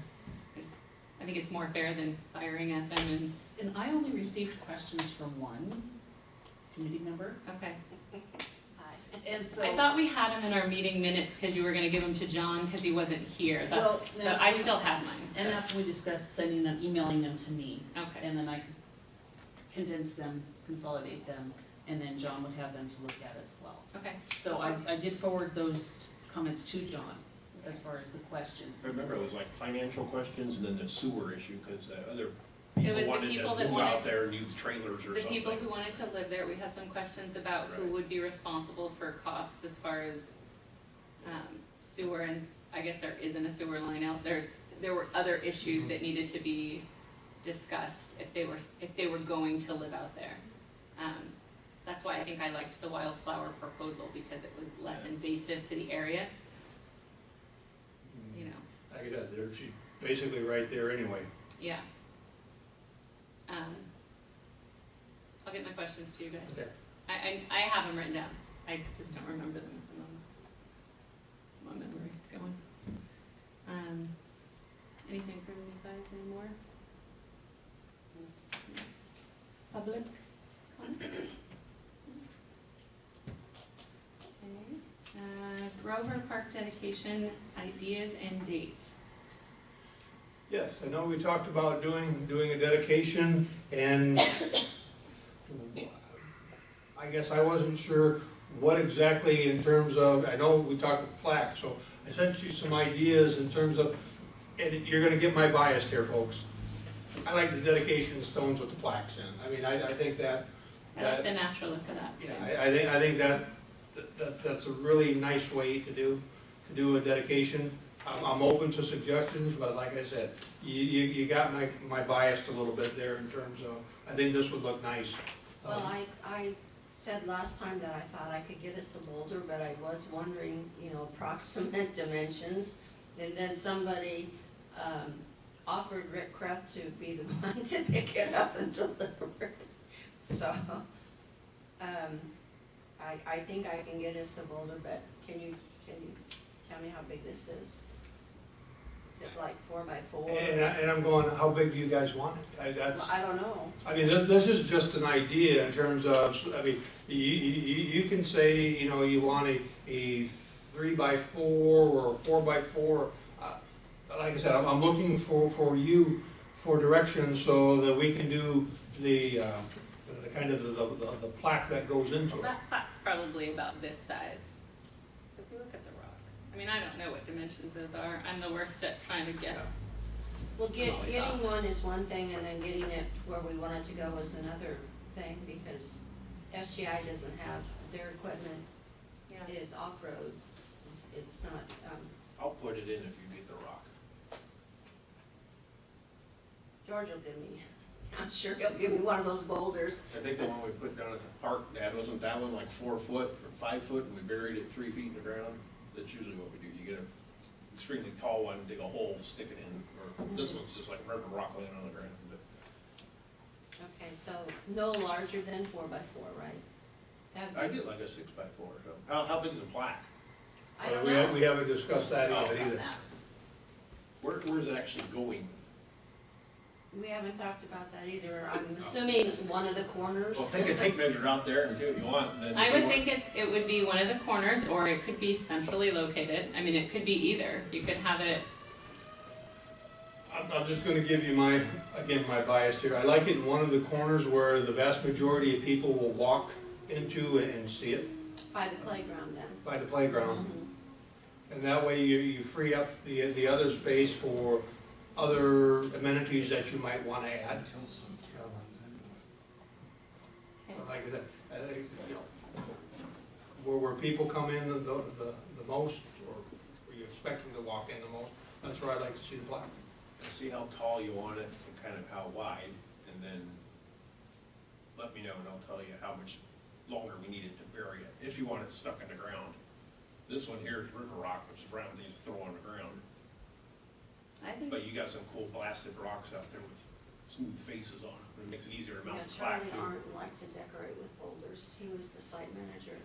I think it's more fair than firing at them And I only received questions from one committee member, okay. and so. I thought we had them in our meeting minutes because you were gonna give them to John because he wasn't here. Well, But I still have mine. And so. that's when we discussed sending them, emailing them to me, Okay, and then I could condense them, consolidate them, and then John would have them to look at as well. okay. So I did forward those comments to John, as far as the questions. I remember it was like financial questions and then the sewer issue, because the other It people was the wanted people to that move out wanted- there and use trailers or The something. people who wanted to live there, we had some questions about who Right. would be responsible for costs as far as sewer, and I guess there isn't a sewer line out there. There were other issues that needed to be discussed if they were going to live out there. That's why I think I liked the wildflower proposal, because it was less invasive to the area, you know. Like I said, she's basically right there anyway. Yeah. I'll get my questions to you guys. Okay. I have them written down, I just don't remember them at the moment. My memory's going. Anything from you guys anymore? Public comment? Okay. Grover Park dedication, ideas and dates. Yes, I know we talked about doing a dedication, and I guess I wasn't sure what exactly in terms of, I know we talked plaque, so I sent you some ideas in terms of, and you're gonna get my bias here, folks. I like the dedication stones with the plaques in. I mean, I think that. I like the natural look of that too. Yeah, I think that's a really nice way to do a dedication. I'm open to suggestions, but like I said, you got my bias a little bit there in terms of, I think this would look nice. Well, I said last time that I thought I could get us a boulder, but I was wondering, approximate dimensions. And then somebody, offered Rick Kraft to be the one to pick it up and deliver it. So, I think I can get us a boulder, but can you tell me how big this is? Is it like 4x4? And I'm going, how big do you guys want it? Well, I don't know. I mean, this is just an idea in terms of, I mean, you can say, you want a 3x4 or a 4x4. Like I said, I'm looking for you for direction so that we can do the kind of the plaque that goes into Well, it. that plaque's probably about this size. So if you look at the rock, I mean, I don't know what dimensions those are. I'm the worst at trying to guess. Well, I'm always getting off. one is one thing, and then getting it where we want it to go is another thing, because SGI doesn't have, their equipment Yeah. is off-road. It's not, I'll put it in if you get the rock. George will give me, I'm sure he'll give me one of those boulders. I think the one we put down at the park, Dad, wasn't that one like 4 foot or 5 foot, and we buried it 3 feet in the ground? That's usually what we do. You get an extremely tall one, dig a hole, stick it in, or this one's just like regular rock laying on the ground. But Okay, so no larger than 4x4, right? That'd be- I did like a 6x4. So how big is a plaque? I don't We know. haven't discussed that Oh, yet either. Where's it actually going? We haven't talked about that either. I'm assuming one of the corners. Well, take a tape measure out there and see what you want. And then I if would you want- think it would be one of the corners, or it could be centrally located. I mean, it could be either. You could have it, I'm just gonna give you my bias here. I like it in one of the corners where the vast majority of people will walk into and see it By the playground then. by the playground. Mhm. And that way you free up the other space for other amenities that you might wanna add. Until some cow runs into it. But like I said, I think, where people come in the most, or where you expect them to walk in the most, that's where I'd like to see the plaque. See how tall you want it and kind of how wide, and then let me know and I'll tell you how much longer we need it to bury it, if you want it stuck in the ground. This one here is river rock, which is round, you just throw on the ground. I think, But you got some cool blasted rocks out there with smooth faces on them. It makes it easier to Yeah, mount the plaque Charlie too. Arndt liked to decorate with boulders. He was the site manager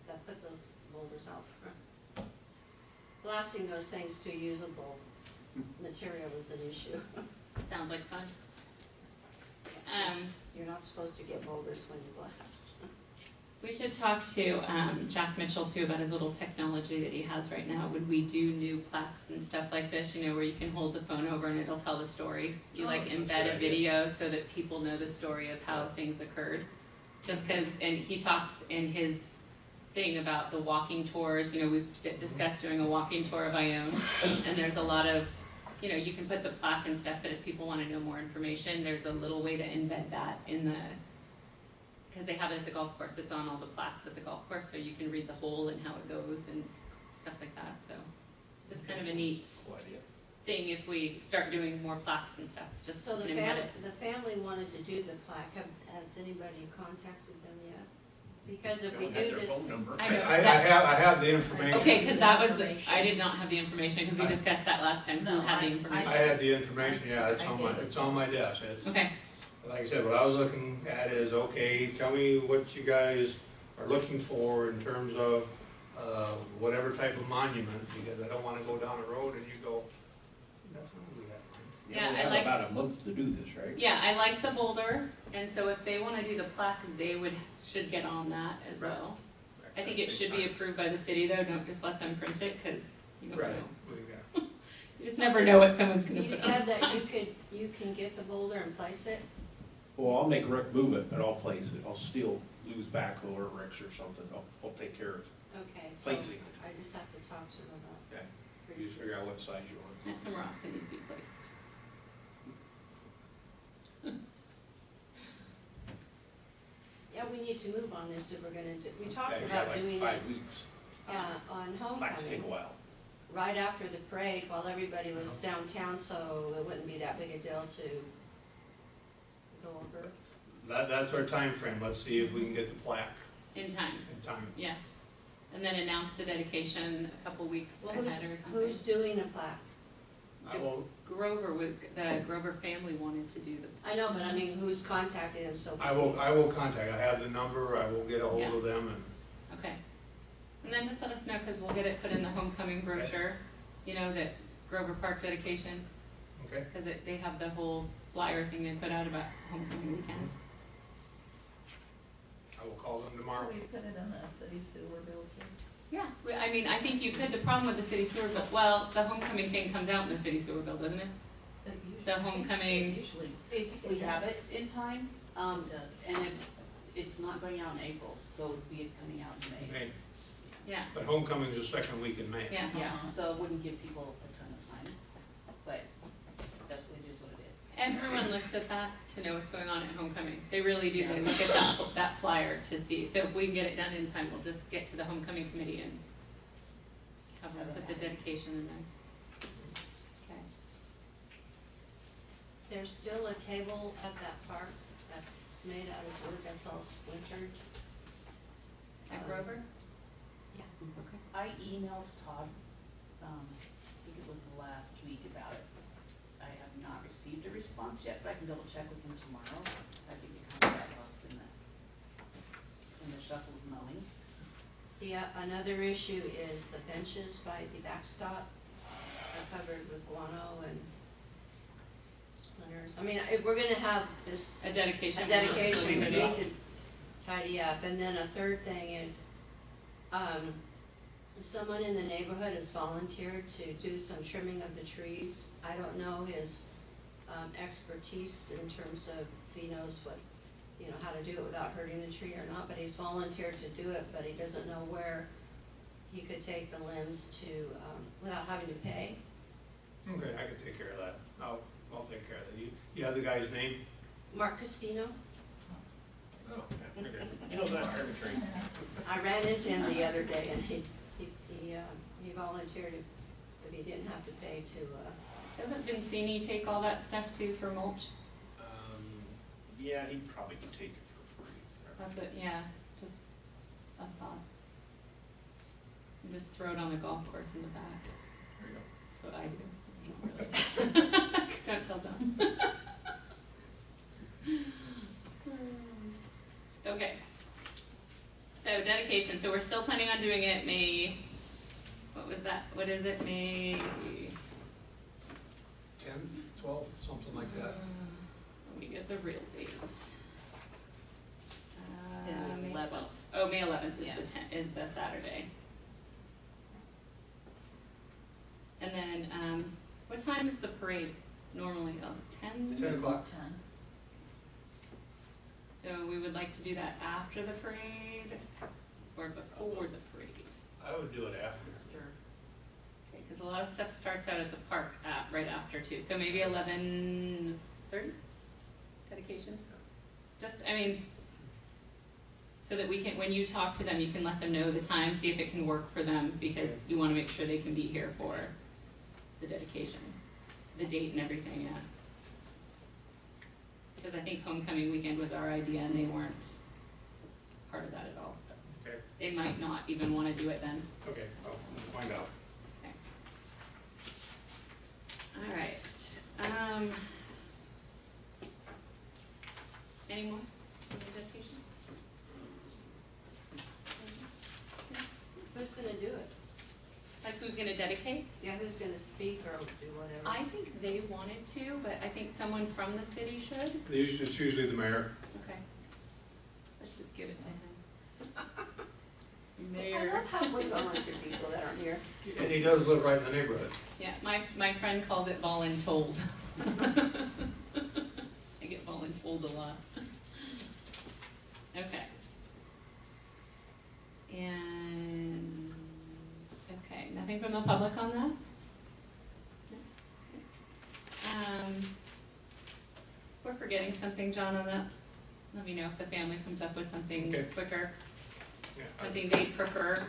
that put those boulders out front. Blasting those things to usable material is an issue. sounds like fun. You're not supposed to get boulders when you blast. We should talk to Jack Mitchell too about his little technology that he has right now. Would we do new plaques and stuff like this, where you can hold the phone over and it'll tell the story? You Oh, like that's a embed good a idea. video so that people know the story of how things occurred? Just because, and he talks in his thing about the walking tours, we've discussed doing a walking tour of Ione, and there's a lot of, you can put the plaque and stuff, but if people want to know more information, there's a little way to embed that in the, because they have it at the golf course, it's on all the plaques at the golf course, so you can read the hole and how it goes and stuff like that, so just kind of a neat Cool idea. thing if we start doing more plaques and stuff, just So can embed it. the family wanted to do the plaque. Has anybody contacted them yet? Because if we Don't have do their this, phone number. I know. I have the information. Okay, because that was, Information. I did not have the information, because we discussed that last time, who No, had the I- I information? had the information, yeah, it's on my desk. Okay, Like I said, what I was looking at is, okay, tell me what you guys are looking for in terms of, whatever type of monument, because I don't wanna go down a road and you go, that's not what we have. Yeah, We I have like- about a month to do this, right? Yeah, I like the boulder, and so if they wanna do the plaque, they should get on that as Right. well. I think it should be approved by the city though, don't just let them print it, cause you never Right, know. we got, You just never know what someone's gonna You put said on. that you can get the boulder and place it? Well, I'll make Rick move it, but I'll place it. I'll steal Lou's backhoe or Rick's or something. I'll take care of Okay, so placing it. I just have to talk to him about. okay, you just figure out what size you want. I have some rocks that need to be placed. Yeah, we need to move on this if we're gonna do, we talked Yeah, we got about like doing it, 5 weeks. on Plaques take a homecoming, while. right after the parade, while everybody was downtown, so it wouldn't be that big a deal to go over. That's our time frame. Let's see if we can get the plaque In time, in time. yeah. And then announce the dedication a couple weeks Well, ahead or something. who's doing the plaque? I will, The Grover family wanted to do the. I know, but I mean, who's contacted him so? I will contact, I have the number, I will get a hold of them and, Okay. And then just let us know, cause we'll get it put in the homecoming brochure, you know, that Grover Park dedication, okay? cause they have the whole flyer thing they put out about homecoming weekend. I will call them tomorrow. We put it in the city sewer bill too. Yeah, I mean, I think you could, the problem with the city sewer bill, well, the homecoming thing comes out in the city sewer bill, doesn't it? The homecoming, Usually If we have it in time, it does. and it's not going out in April, so it'd be coming out in May. May. yeah, But homecoming's the second week in May. yeah. Yeah, so it wouldn't give people a ton of time, but that's what it is what it is. Everyone looks at that to know what's going on at homecoming. They really do. They look at that flyer to see. So if we can get it done in time, we'll just get to the homecoming committee and have them put the dedication in there. Okay. There's still a table at that park that's made out of wood, that's all splintered. At Grover? Yeah. Okay. I emailed Todd, I think it was last week about it. I have not received a response yet, but I can double check with him tomorrow. I think it kind of got lost in the shuffle of mowing. Another issue is the benches by the backstop are covered with guano and splinters. I mean, if we're gonna have this, A dedication. a dedication, we Clean it need up. to tidy up. And then a third thing is, someone in the neighborhood has volunteered to do some trimming of the trees. I don't know his expertise in terms of if he knows what, you know, how to do it without hurting the tree or not, but he's volunteered to do it, but he doesn't know where he could take the limbs to, without having to pay. Okay, I can take care of that. I'll take care of that. You have the guy's name? Mark Castino, Oh, okay. You know that arbitrary. I ran into him the other day and he volunteered if he didn't have to pay to, Doesn't Vincini take all that stuff too for mulch? Yeah, he probably could take it for free. That's it, yeah, just a thought. You just throw it on the golf course in the back. There you go. That's what I do. Not really. Don't tell Don. Okay. So dedication, so we're still planning on doing it May, what was that, what is it, May? 10th, 12th, something like that. Let me get the real date. May 11th. 12th. Oh, May 11th is Yeah. is the Saturday. And then, what time is the parade normally? Oh, 10? 10 o'clock. 10. So we would like to do that after the parade or before the parade? I would do it after. Okay, because a lot of stuff starts out at the park right after too. So maybe 11:30 dedication? Just, I mean, so that we can, when you talk to them, you can let them know the time, see if it can work for them, because you want to make sure they can be here for the dedication, the date and everything, yeah. Because I think homecoming weekend was our idea and they weren't part of that at all, so. Okay, They might not even want to do it then. okay, I'll find out. All right. Any more? Any dedication? Who's gonna do it? Like who's gonna dedicate? Yeah, who's gonna speak or do whatever? I think they wanted to, but I think someone from the city should. It's usually the mayor. Okay. Let's just give it to him. I Mayor. love how we volunteer people that aren't here. And he does live right in the neighborhood. Yeah, my friend calls it voluntold. I get voluntold a lot. Okay. And, okay, nothing from the public on that? If we're forgetting something, John, on that, let me know if the family comes up with something Okay. quicker, Yeah, something they prefer.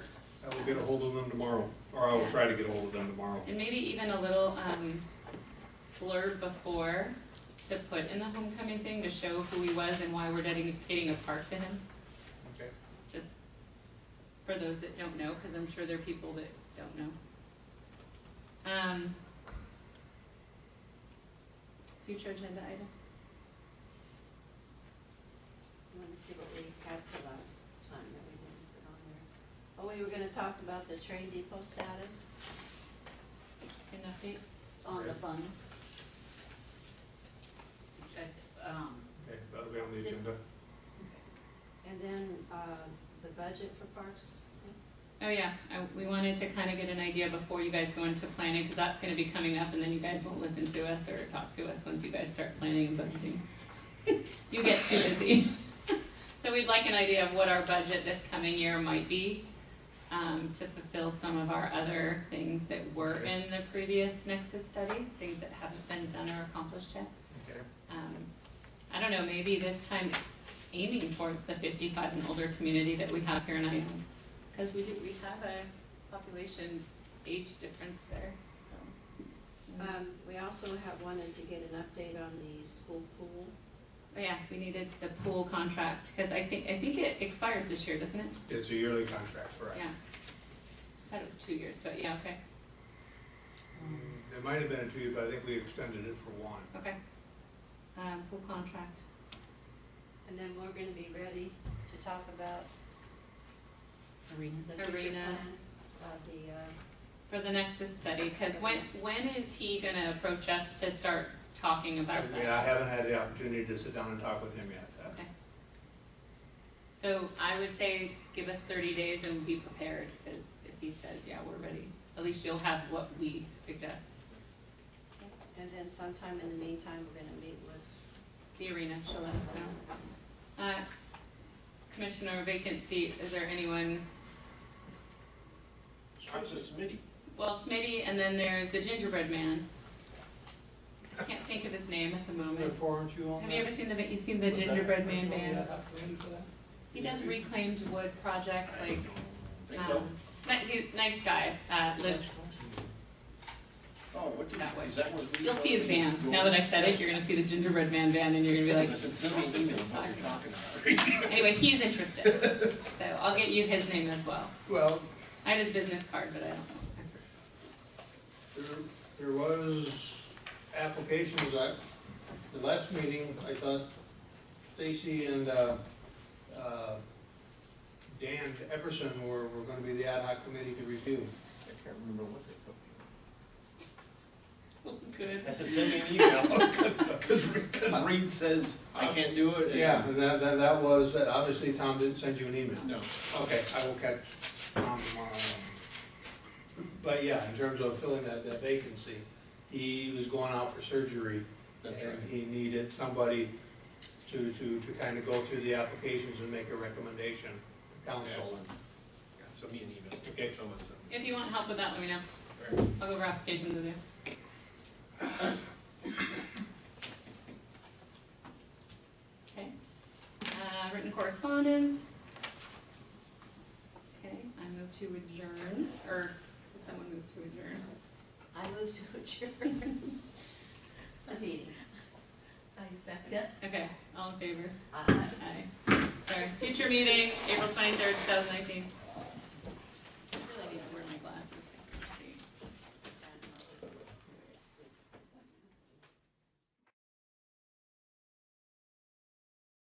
I will get a hold of them tomorrow, or I will Yeah. try to get a hold of them tomorrow. And maybe even a little blurb before to put in the homecoming thing to show who he was and why we're dedicating a park to him. Okay. Just for those that don't know, because I'm sure there are people that don't know. Future agenda items? I want to see what we had for last time that we didn't put on there. Oh, we were gonna talk about the train depot status. An update? On the funds. Okay, that'll be on the This- agenda. And then, the budget for parks. Oh yeah, we wanted to kind of get an idea before you guys go into planning, because that's going to be coming up, and then you guys won't listen to us or talk to us once you guys start planning and budgeting. You get too busy. So we'd like an idea of what our budget this coming year might be, to fulfill some of our other things that were in the previous Nexus study, things that haven't been done or accomplished yet. Okay. I don't know, maybe this time aiming towards the 55 and older community that we have here in Ione. Because we have a population age difference there, so. Yeah. We also have wanted to get an update on the school pool. Oh yeah, we needed the pool contract, because I think it expires this year, doesn't it? It's a yearly contract, correct? Yeah. I thought it was 2 years, but yeah, okay, It might have been a 2 year, but I think we extended it for 1. okay. Pool contract. And then we're gonna be ready to talk about Arena. the future Arena. plan of the, For the Nexus study, because when is he gonna approach us to start talking about that? I haven't had the opportunity to sit down and talk with him yet. Okay. So I would say give us 30 days and be prepared, because if he says, yeah, we're ready, at least you'll have what we suggest. and then sometime in the meantime, we're gonna meet with, The arena, she'll let us know. Commissioner vacant seat, is there anyone? Talk to Smitty. Well, Smitty, and then there's the gingerbread man. I can't think of his name at the moment. Therefore, aren't you on Have that? you ever seen the What's that? gingerbread man Aren't you on band? the ad hoc committee for that? He does reclaimed wood projects, like, Think so. nice guy, lives, Oh, what did, That way. is that what we? you'll see his van. Now that I said it, you're gonna see the gingerbread man van, and you're gonna be like, I said, send me an email of what you're talking about. anyway, he's interested. So I'll get you his name as well. Well, I had his business card, but I don't know. there was applications at the last meeting. I thought Stacy and Dan Epperson were gonna be the ad hoc committee to review. I can't remember what they put. Good. I said, send me an email, because Reed says I can't do it. and- Yeah, and that was, obviously Tom didn't send you an email. No. Okay, I will catch Tom tomorrow. But yeah, in terms of filling that vacancy, he was going out for surgery. That's And right. he needed somebody to kind of go through the applications and make a recommendation to council. And Yeah, send me an email. Okay. Someone send me. If you want help with that, let me know. Right. I'll go over applications with you. Okay. Written correspondence. Okay, I move to adjourn, or does someone move to adjourn? I move to adjourn the meeting. I second it. Okay, all in favor? Aye. Aye. Sorry, future meeting, April 23rd, 2019.